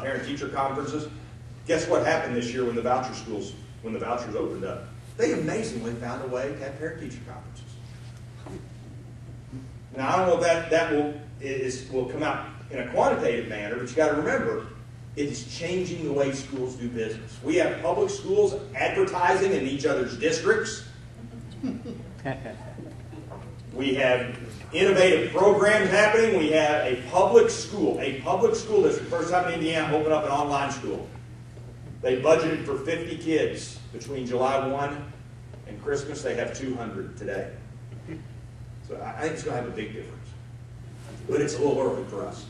S2: parent-teacher conferences. Guess what happened this year when the vouchers opened up? They amazingly found a way to have parent-teacher conferences. Now, I don't know if that will come out in a quantitative manner, but you got to remember, it is changing the way schools do business. We have public schools advertising in each other's districts. We have innovative programs happening. We have a public school district, first time in Indiana, open up an online school. They budgeted for 50 kids between July 1 and Christmas. They have 200 today. So I think it's going to have a big difference. But it's a little early for us.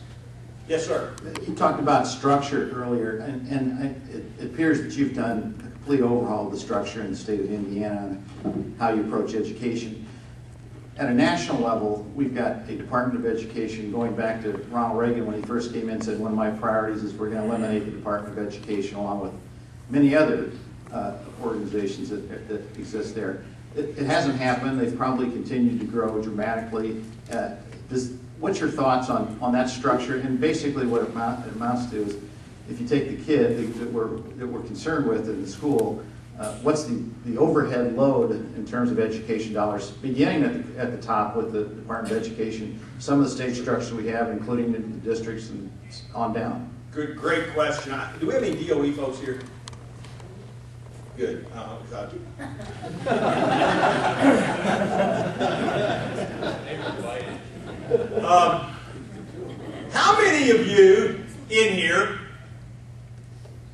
S2: Yes, sir.
S6: You talked about structure earlier, and it appears that you've done a complete overhaul of the structure in the state of Indiana on how you approach education. At a national level, we've got a Department of Education going back to Ronald Reagan when he first came in, said one of my priorities is we're going to eliminate the Department of Education along with many other organizations that exist there. It hasn't happened. They've probably continued to grow dramatically. What's your thoughts on that structure? And basically what it amounts to is if you take the kid that we're concerned with in the school, what's the overhead load in terms of education dollars, beginning at the top with the Department of Education, some of the state structures we have, including the districts and on down?
S2: Great question. Do we have any DOE folks here? Good. How many of you in here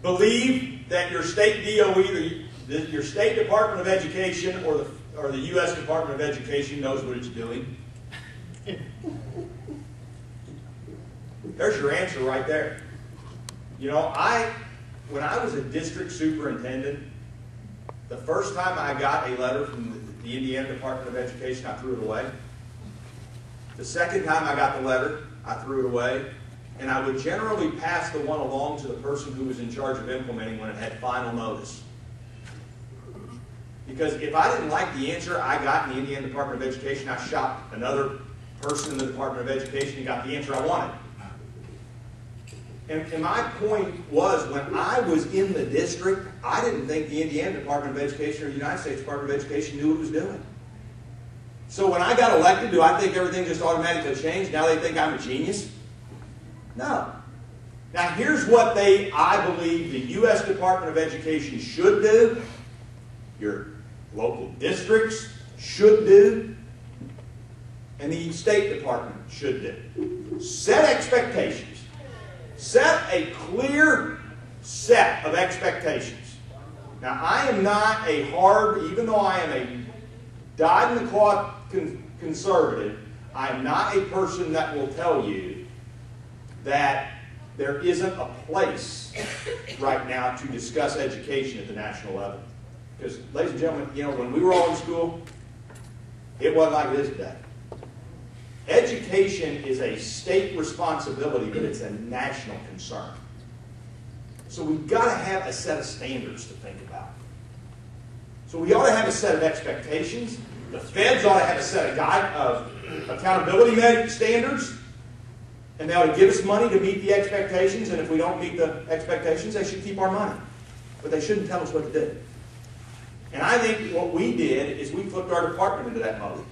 S2: believe that your state DOE, your state Department of Education, or the U.S. Department of Education knows what it's doing? There's your answer right there. You know, when I was a district superintendent, the first time I got a letter from the Indiana Department of Education, I threw it away. The second time I got the letter, I threw it away. And I would generally pass the one along to the person who was in charge of implementing when it had final notice. Because if I didn't like the answer I got in the Indiana Department of Education, I shot another person in the Department of Education and got the answer I wanted. And my point was, when I was in the district, I didn't think the Indiana Department of Education or the United States Department of Education knew what it was doing. So when I got elected, do I think everything just automatically changed? Now they think I'm a genius? No. Now here's what I believe the U.S. Department of Education should do, your local districts should do, and the State Department should do. Set expectations. Set a clear set of expectations. Now, I am not a hard, even though I am a dyed-in-the-cloth conservative, I am not a person that will tell you that there isn't a place right now to discuss education at the national level. Because, ladies and gentlemen, you know, when we were all in school, it wasn't like it is today. Education is a state responsibility, but it's a national concern. So we've got to have a set of standards to think about. So we ought to have a set of expectations. The feds ought to have a set of accountability standards. And they ought to give us money to meet the expectations. And if we don't meet the expectations, they should keep our money. But they shouldn't tell us what to do. And I think what we did is we flipped our department into that mode.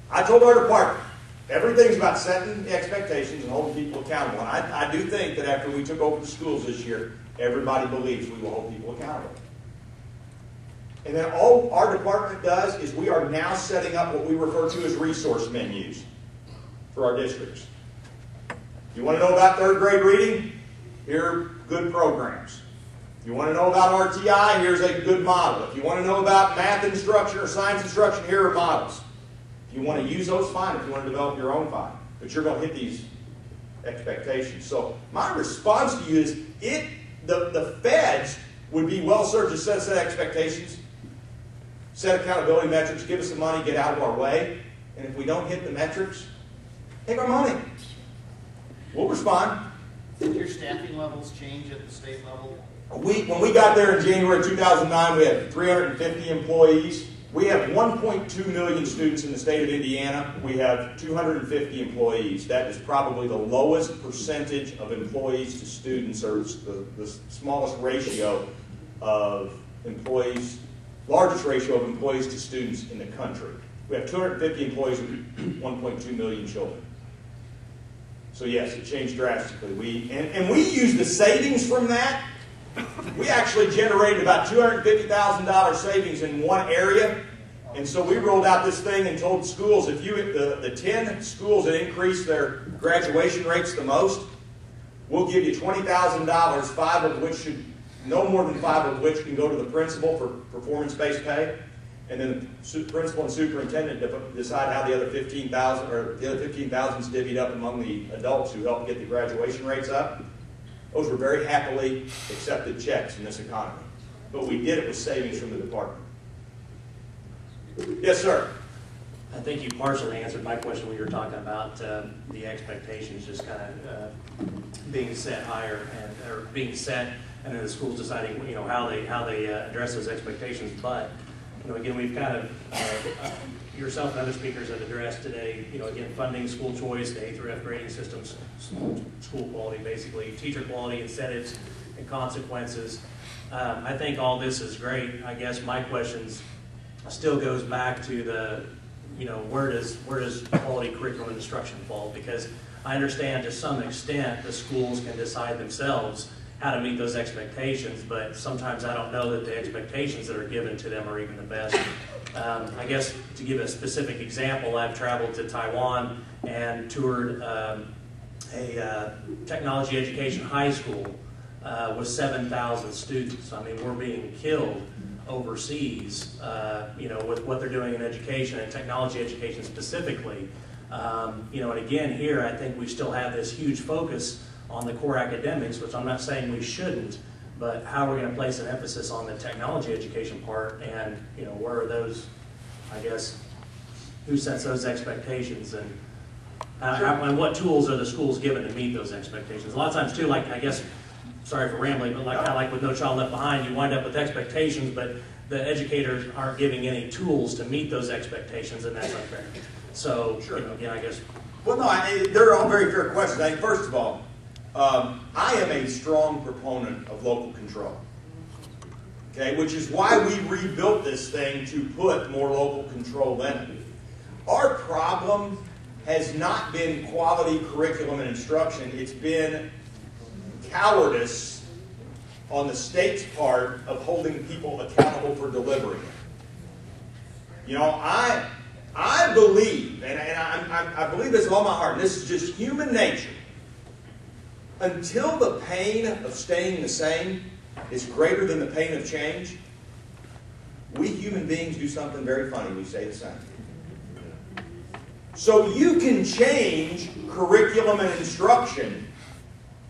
S2: I told our department, everything's about setting expectations and holding people accountable. And I do think that after we took over the schools this year, everybody believes we will hold people accountable. And then all our department does is we are now setting up what we refer to as resource menus for our districts. You want to know about third grade reading? Here are good programs. If you want to know about RTI, here's a good model. If you want to know about math instruction or science instruction, here are models. If you want to use those, fine. If you want to develop your own, fine. But you're going to hit these expectations. So my response to you is, the feds would be well served to set expectations, set accountability metrics, give us the money, get out of our way. And if we don't hit the metrics, take our money. We'll respond.
S3: Did your staffing levels change at the state level?
S2: When we got there in January 2009, we had 350 employees. We have 1.2 million students in the state of Indiana. We have 250 employees. That is probably the lowest percentage of employees to students, or the smallest ratio of employees, largest ratio of employees to students in the country. We have 250 employees with 1.2 million children. So yes, it changed drastically. We used the savings from that. We actually generated about $250,000 savings in one area. And so we rolled out this thing and told schools, if you, the 10 schools that increased their graduation rates the most, we'll give you $20,000, 5 of which should, no more than 5 of which can go to the principal for performance-based pay. And then the principal and superintendent decide how the other 15,000 or the other 15,000 is divvied up among the adults who help get the graduation rates up. Those were very happily accepted checks in this economy. But we did it with savings from the department. Yes, sir.
S7: I think you partially answered my question when you were talking about the expectations just kind of being set higher or being set, and then the schools deciding how they address those expectations. But again, we've kind of yourself and other speakers have addressed today. Again, funding, school choice, the A through F grading systems, school quality, basically teacher quality, incentives, and consequences. I think all this is great. I guess my questions still goes back to the, where does quality curriculum and instruction fall? Because I understand to some extent the schools can decide themselves how to meet those expectations, but sometimes I don't know that the expectations that are given to them are even the best. I guess to give a specific example, I've traveled to Taiwan and toured a technology education high school with 7,000 students. I mean, we're being killed overseas, with what they're doing in education and technology education specifically. And again, here I think we still have this huge focus on the core academics, which I'm not saying we shouldn't, but how we're going to place an emphasis on the technology education part, and where are those, I guess, who sets those expectations, and and what tools are the schools given to meet those expectations? A lot of times too, like, I guess, sorry for rambling, but kind of like with No Child Left Behind, you wind up with expectations, but the educators aren't giving any tools to meet those expectations, and that's unfair. So,
S2: Sure.
S7: I guess.
S2: Well, no, they're all very fair questions. I think, first of all, I am a strong proponent of local control. Okay, which is why we rebuilt this thing to put more local control in it. Our problem has not been quality curriculum and instruction. It's been cowardice on the state's part of holding people accountable for delivering it. You know, I believe, and I believe this with all my heart, and this is just human nature. Until the pain of staying the same is greater than the pain of change, we human beings do something very funny. We stay the same. So you can change curriculum and instruction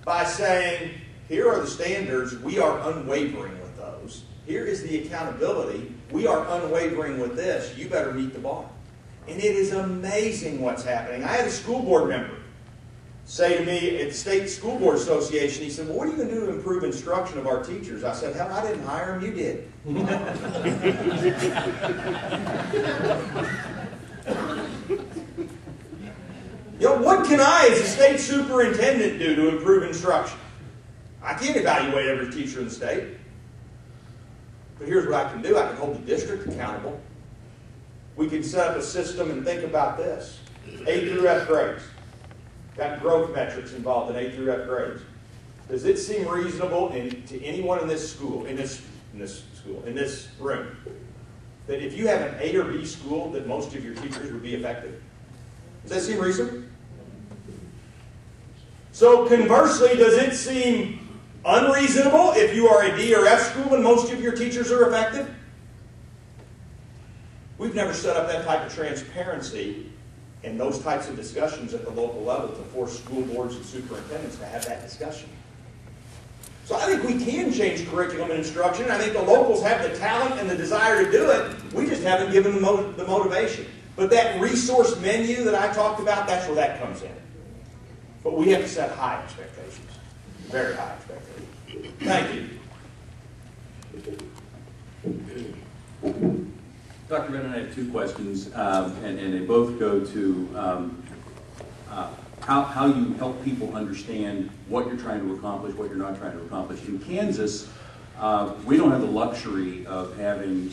S2: by saying, here are the standards, we are unwavering with those. Here is the accountability, we are unwavering with this, you better meet the bar. And it is amazing what's happening. I had a school board member say to me at the State School Board Association, he said, well, what are you going to do to improve instruction of our teachers? I said, hell, I didn't hire them, you did. You know, what can I, as a state superintendent, do to improve instruction? I can't evaluate every teacher in the state. But here's what I can do. I can hold the district accountable. We can set up a system and think about this. A through F grades. Got growth metrics involved in A through F grades. Does it seem reasonable to anyone in this school, in this room, that if you have an A or B school, that most of your teachers would be effective? Does that seem reasonable? So conversely, does it seem unreasonable if you are a D or F school and most of your teachers are effective? We've never set up that type of transparency and those types of discussions at the local level to force school boards and superintendents to have that discussion. So I think we can change curriculum and instruction. I think the locals have the talent and the desire to do it. We just haven't given them the motivation. But that resource menu that I talked about, that's where that comes in. But we have to set high expectations. Very high expectations. Thank you.
S8: Dr. Bennett, I have two questions, and they both go to how you help people understand what you're trying to accomplish, what you're not trying to accomplish. In Kansas, we don't have the luxury of having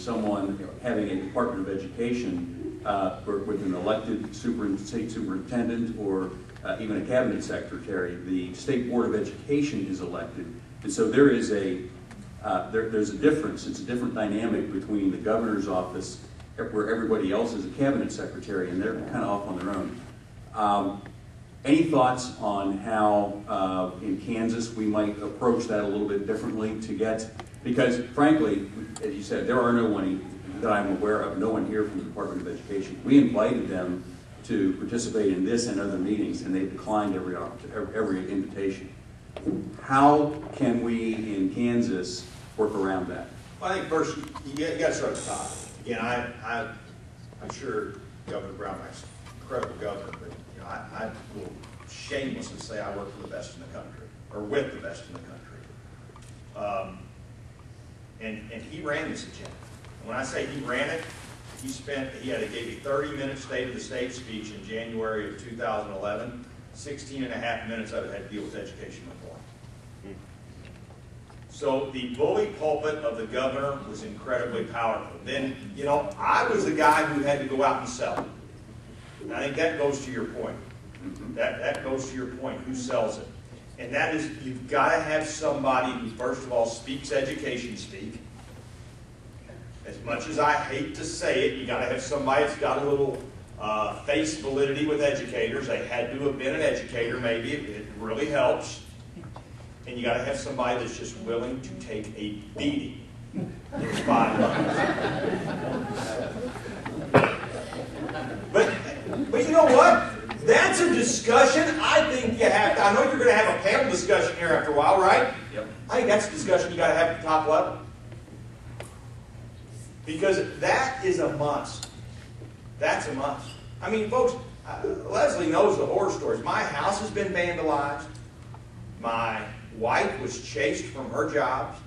S8: having a Department of Education with an elected state superintendent or even a cabinet secretary. The State Board of Education is elected, and so there is there's a difference. It's a different dynamic between the governor's office, where everybody else is a cabinet secretary, and they're kind of off on their own. Any thoughts on how in Kansas we might approach that a little bit differently to get, because frankly, as you said, there are no one that I'm aware of, no one here from the Department of Education. We invited them to participate in this and other meetings, and they declined every invitation. How can we in Kansas work around that?
S2: Well, I think first you got to start at the top. Again, I'm sure Governor Brownback's an incredible governor, but you know, I will shamelessly say I work for the best in the country, or with the best in the country. And he ran this agenda. And when I say he ran it, he gave a 30-minute State of the State speech in January of 2011. 16 and a half minutes of it had to deal with education reform. So the bully pulpit of the governor was incredibly powerful. Then, you know, I was the guy who had to go out and sell it. And I think that goes to your point. That goes to your point, who sells it. And that is, you've got to have somebody who, first of all, speaks education speak. As much as I hate to say it, you got to have somebody that's got a little face validity with educators. They had to have been an educator, maybe. It really helps. And you got to have somebody that's just willing to take a beating in the spotlight. But you know what? That's a discussion I think you have to. I know you're going to have a panel discussion here after a while, right?
S8: Yep.
S2: I think that's a discussion you got to have at the top level. Because that is a must. That's a must. I mean, folks, Leslie knows the horror stories. My house has been vandalized. My wife was chased from her jobs.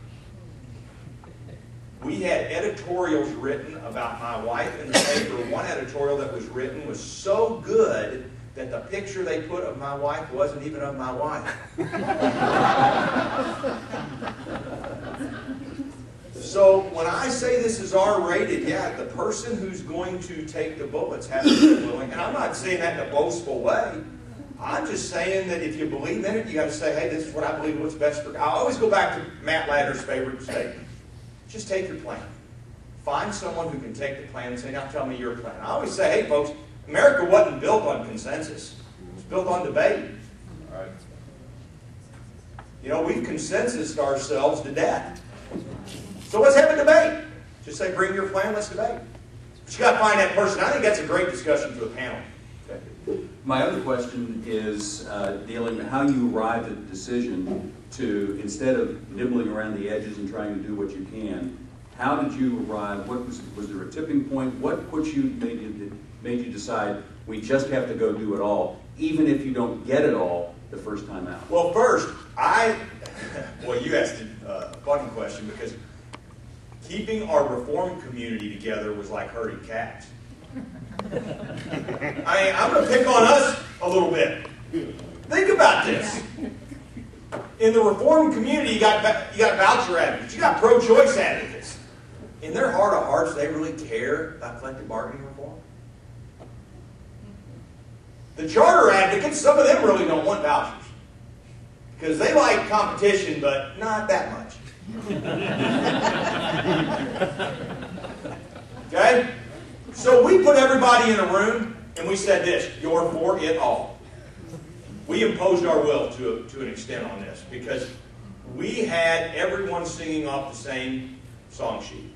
S2: We had editorials written about my wife in the paper. One editorial that was written was so good that the picture they put of my wife wasn't even of my wife. So when I say this is R-rated, yeah, the person who's going to take the bullets has to be willing. And I'm not saying that in a boastful way. I'm just saying that if you believe in it, you got to say, hey, this is what I believe what's best for. I always go back to Matt Ladner's favorite statement. Just take your plan. Find someone who can take the plan and say, now tell me your plan. I always say, hey, folks, America wasn't built on consensus. It was built on debate.
S8: Right.
S2: You know, we've consensused ourselves to death. So let's have a debate. Just say, bring your plan, let's debate. But you got to find that person. I think that's a great discussion for the panel.
S8: Okay. My other question is dealing with how you arrived at the decision to, instead of nibbling around the edges and trying to do what you can, how did you arrive? What was there a tipping point? What made you decide we just have to go do it all, even if you don't get it all the first time out?
S2: Well, first, well, you asked a funny question because keeping our reform community together was like herding cats. I'm going to pick on us a little bit. Think about this. In the reform community, you got voucher advocates, you got pro-choice advocates. In their heart of hearts, they really care about collective bargaining reform. The charter advocates, some of them really don't want vouchers because they like competition, but not that much. Okay? So we put everybody in a room and we said this, you're for it all. We imposed our will to an extent on this because we had everyone singing off the same song sheet.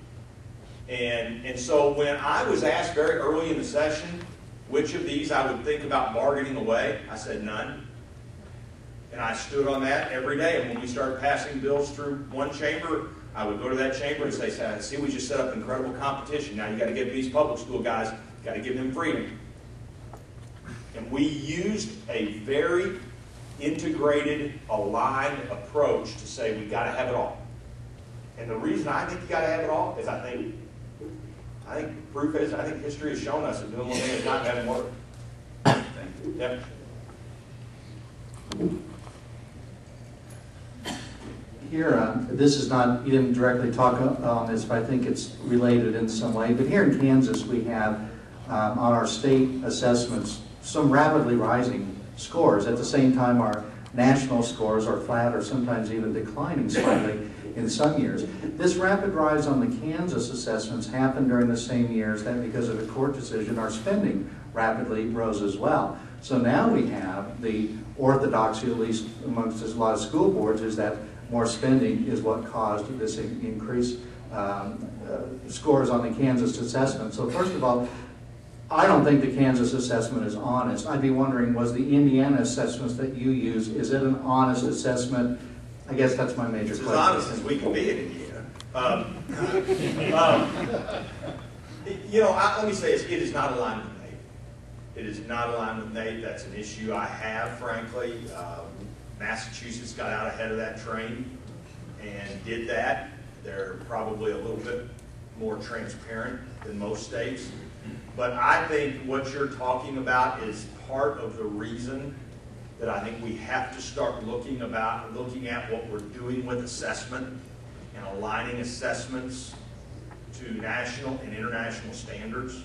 S2: And so when I was asked very early in the session which of these I would think about bargaining away, I said none. And I stood on that every day. And when we started passing bills through one chamber, I would go to that chamber and say, see, we just set up incredible competition. Now you got to give these public school guys, got to give them freedom. And we used a very integrated, aligned approach to say we got to have it all. And the reason I think you got to have it all is I think proof is, I think history has shown us that doing one thing is not having work. Thank you. Yep.
S9: Here, this is not, you didn't directly talk on this, but I think it's related in some way. But here in Kansas, we have on our state assessments some rapidly rising scores. At the same time, our national scores are flat or sometimes even declining slightly in some years. This rapid rise on the Kansas assessments happened during the same years that because of a court decision, our spending rapidly rose as well. So now we have the orthodoxy, at least amongst a lot of school boards, is that more spending is what caused this increased scores on the Kansas assessment. So first of all, I don't think the Kansas assessment is honest. I'd be wondering, was the Indiana assessments that you use, is it an honest assessment? I guess that's my major question.
S2: It's as honest as we can be in Indiana. Let me say this, it is not aligned with NAEP. It is not aligned with NAEP. That's an issue I have, frankly. Massachusetts got out ahead of that train and did that. They're probably a little bit more transparent than most states. But I think what you're talking about is part of the reason that I think we have to start looking at what we're doing with assessment and aligning assessments to national and international standards.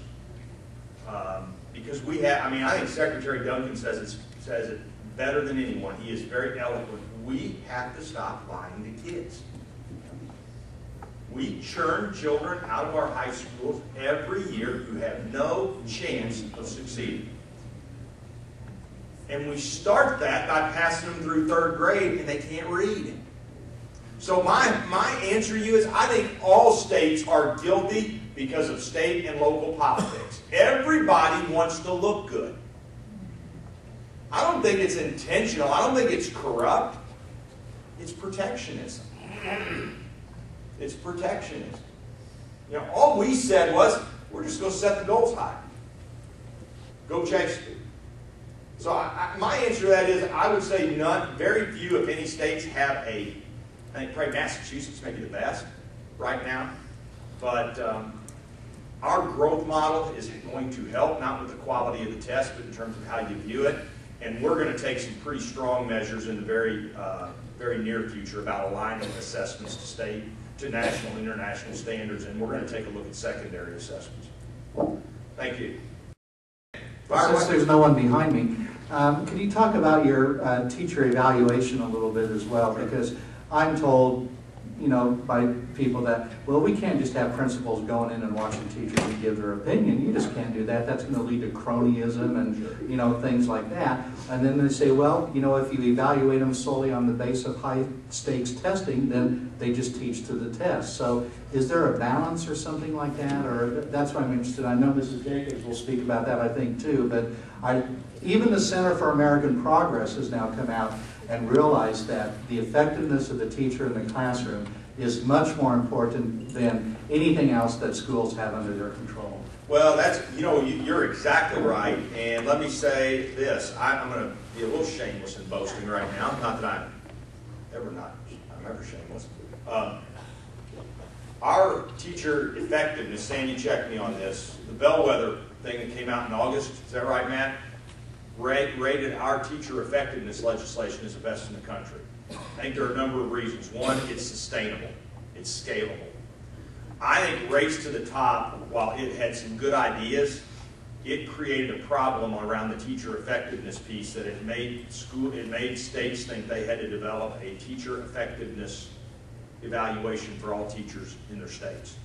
S2: Because we have, I think Secretary Duncan says it better than anyone. He is very eloquent. We have to stop lying to kids. We churn children out of our high schools every year who have no chance of succeeding. And we start that by passing them through third grade and they can't read. So my answer to you is I think all states are guilty because of state and local politics. Everybody wants to look good. I don't think it's intentional. I don't think it's corrupt. It's protectionism. It's protectionism. All we said was, we're just going to set the goals high. Go chase it. So my answer to that is, I would say none, very few, if any, states have I think probably Massachusetts may be the best right now. but our growth model is going to help, not with the quality of the test, but in terms of how you view it. And we're going to take some pretty strong measures in the very near future about aligning assessments to state, to national and international standards, and we're going to take a look at secondary assessments. Thank you.
S9: Since there's no one behind me, can you talk about your teacher evaluation a little bit as well? Because I'm told, you know, by people that, well, we can't just have principals going in and watching teachers and give their opinion. You just can't do that. That's going to lead to cronyism and, you know, things like that. And then they say, well, you know, if you evaluate them solely on the basis of high stakes testing, then they just teach to the test. So is there a balance or something like that? Or that's what I'm interested in. I know Mrs. Jacobs will speak about that, I think, too. But even the Center for American Progress has now come out and realized that the effectiveness of the teacher in the classroom is much more important than anything else that schools have under their control.
S2: Well, that's, you know, you're exactly right. And let me say this. I'm going to be a little shameless in boasting right now. Not that I'm ever shameless. Our teacher effectiveness, Sandy checked me on this, the bellwether thing that came out in August, is that right, Matt? Rated our teacher effectiveness legislation as the best in the country. I think there are a number of reasons. One, it's sustainable. It's scalable. I think Race to the Top, while it had some good ideas, it created a problem around the teacher effectiveness piece that it made states think they had to develop a teacher effectiveness evaluation for all teachers in their states.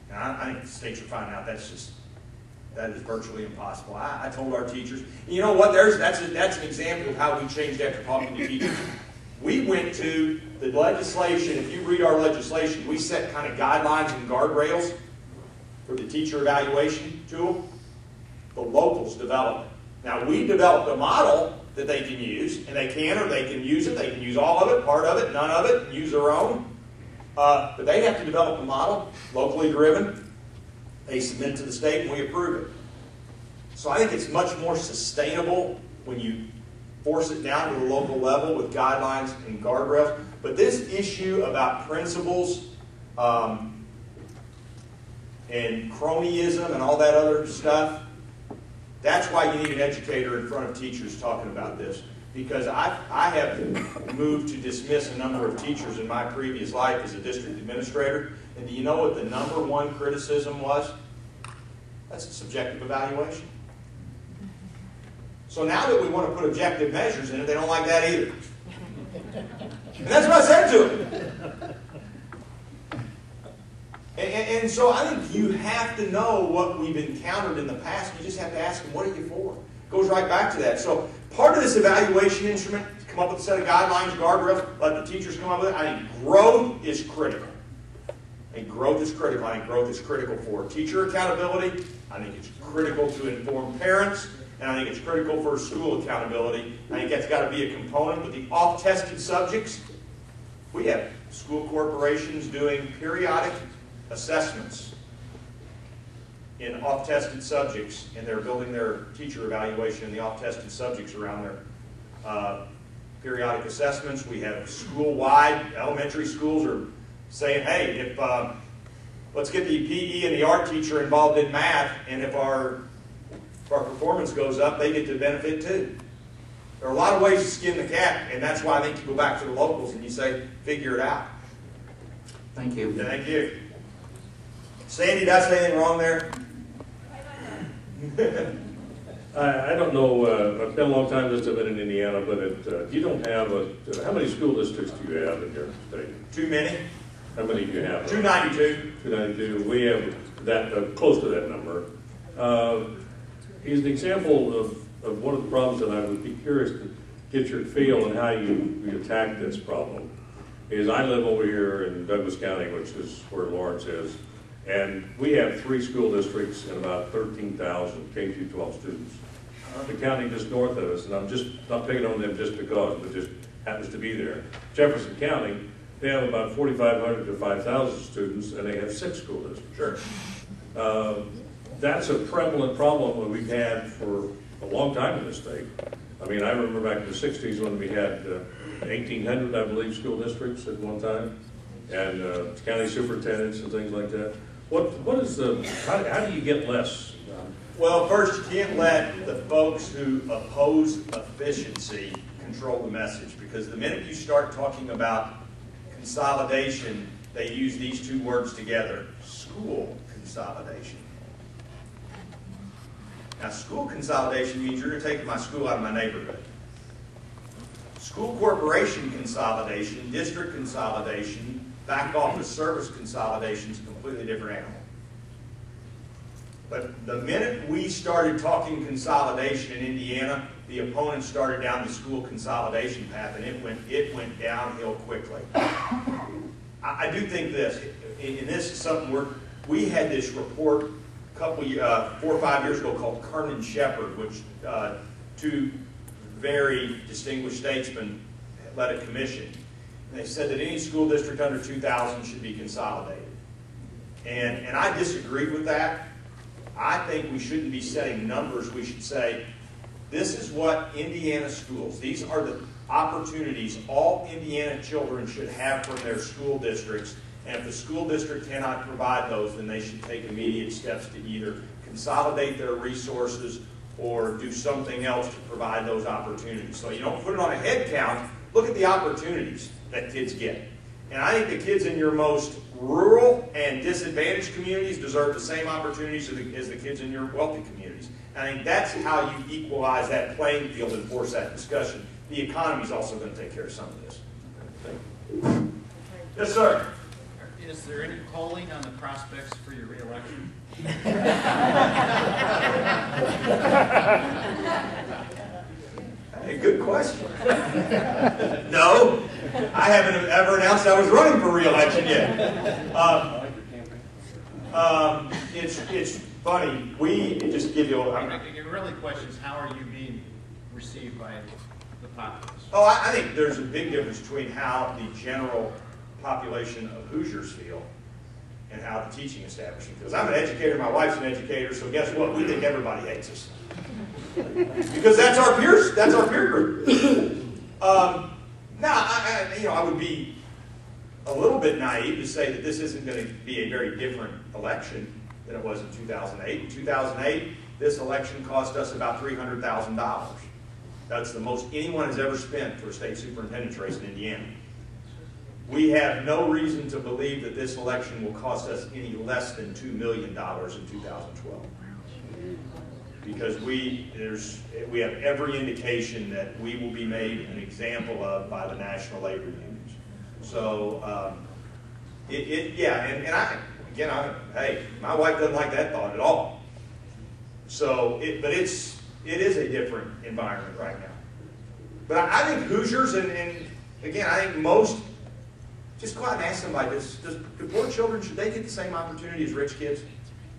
S2: Now, I think the states are finding out that is virtually impossible. I told our teachers, you know what, that's an example of how we changed after talking to teachers. We went to the legislation, if you read our legislation, we set kind of guidelines and guardrails for the teacher evaluation tool. The locals developed it. Now, we developed a model that they can use, and they can use it. They can use all of it, part of it, none of it, use their own. But they have to develop a model, locally driven. They submit it to the state, and we approve it. So I think it's much more sustainable when you force it down to the local level with guidelines and guardrails. But this issue about principals and cronyism and all that other stuff, that's why you need an educator in front of teachers talking about this. Because I have moved to dismiss a number of teachers in my previous life as a district administrator. And do you know what the #1 criticism was? That's a subjective evaluation. So now that we want to put objective measures in it, they don't like that either. And that's what I said to them. And so I think you have to know what we've encountered in the past. You just have to ask them, what are you for? It goes right back to that. So part of this evaluation instrument, come up with a set of guidelines, guardrails, let the teachers come up with it. I think growth is critical. I think growth is critical. I think growth is critical for teacher accountability. I think it's critical to inform parents. And I think it's critical for school accountability. I think that's got to be a component. With the off-tested subjects, we have school corporations doing periodic assessments in off-tested subjects, and they're building their teacher evaluation in the off-tested subjects around their periodic assessments. We have school-wide, elementary schools are saying, hey, let's get the PE and the art teacher involved in math, and if our performance goes up, they get to benefit too. There are a lot of ways to skin the cat, and that's why I think you go back to the locals and you say, figure it out.
S9: Thank you.
S2: Thank you. Sandy, did I say anything wrong there?
S10: I don't know, I've spent a long time since I've been in Indiana, but you don't have how many school districts do you have in your state?
S2: Too many.
S10: How many do you have?
S2: 292.
S10: 292. We have that close to that number. Here's an example of one of the problems that I would be curious to get your feel on how you attack this problem. Is I live over here in Douglas County, which is where Lawrence is, and we have 3 school districts and about 13,000 K-12 students. The county just north of us, and I'm just not picking on them just because, but just happens to be there. Jefferson County, they have about 4,500 to 5,000 students, and they have 6 school districts.
S2: Sure.
S10: That's a prevalent problem that we've had for a long time in this state. I mean, I remember back in the 60s when we had 1,800, I believe, school districts at one time, and county superintendents and things like that. What is the, how do you get less?
S2: Well, first, you can't let the folks who oppose efficiency control the message, because the minute you start talking about consolidation, they use these two words together: school consolidation. Now, school consolidation means you're going to take my school out of my neighborhood. School corporation consolidation, district consolidation, back office service consolidation is a completely different animal. But the minute we started talking consolidation in Indiana, the opponents started down the school consolidation path, and it went downhill quickly. I do think this, and this is something we had this report a couple 4 or 5 years ago called Kernan Shepard, which two very distinguished statesmen led a commission. And they said that any school district under 2,000 should be consolidated. And I disagreed with that. I think we shouldn't be setting numbers. We should say, this is what Indiana schools, these are the opportunities all Indiana children should have from their school districts. And if the school district cannot provide those, then they should take immediate steps to either consolidate their resources or do something else to provide those opportunities. So you don't put it on a head count. Look at the opportunities that kids get. And I think the kids in your most rural and disadvantaged communities deserve the same opportunities as the kids in your wealthy communities. And I think that's how you equalize that playing field and force that discussion. The economy is also going to take care of some of this. Yes, sir.
S3: Is there any polling on the prospects for your reelection?
S2: Hey, good question. No, I haven't ever announced I was running for re-election yet. It's funny. We just give you.
S3: It really questions how are you being received by the populace?
S2: Oh, I think there's a big difference between how the general population of Hoosiers feel and how the teaching establishment feels. I'm an educator. My wife's an educator. So guess what? We think everybody hates us. Because that's our peers. That's our peer group. Now, I would be a little bit naive to say that this isn't going to be a very different election than it was in 2008. In 2008, this election cost us about $300,000. That's the most anyone has ever spent for a state superintendent's race in Indiana. We have no reason to believe that this election will cost us any less than $2 million in 2012. Because we have every indication that we will be made an example of by the national labor unions. So, hey, my wife doesn't like that thought at all. So, but it is a different environment right now. But I think Hoosiers, and again, I think most, just go out and ask somebody, do poor children, should they get the same opportunity as rich kids?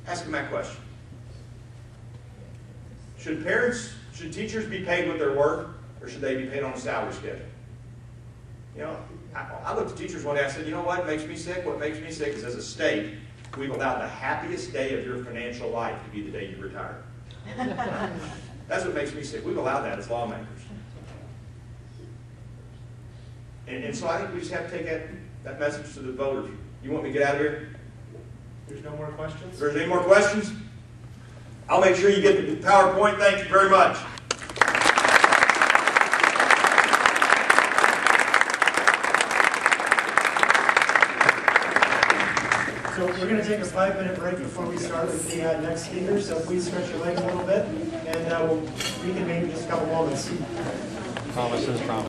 S2: Ask them that question. Should teachers be paid with their work, or should they be paid on a salary schedule? You know, I looked at teachers one day, I said, you know what makes me sick? What makes me sick is as a state, we've allowed the happiest day of your financial life to be the day you retire. That's what makes me sick. We've allowed that as lawmakers. And so I think we just have to take that message to the voters. You want me to get out of here?
S1: There's no more questions?
S2: If there's any more questions, I'll make sure you get the PowerPoint. Thank you very much.
S1: So we're going to take a 5-minute break before we start with the next speaker. So please stretch your legs a little bit, and we'll reconvene in just a couple moments.
S11: Promises, promises.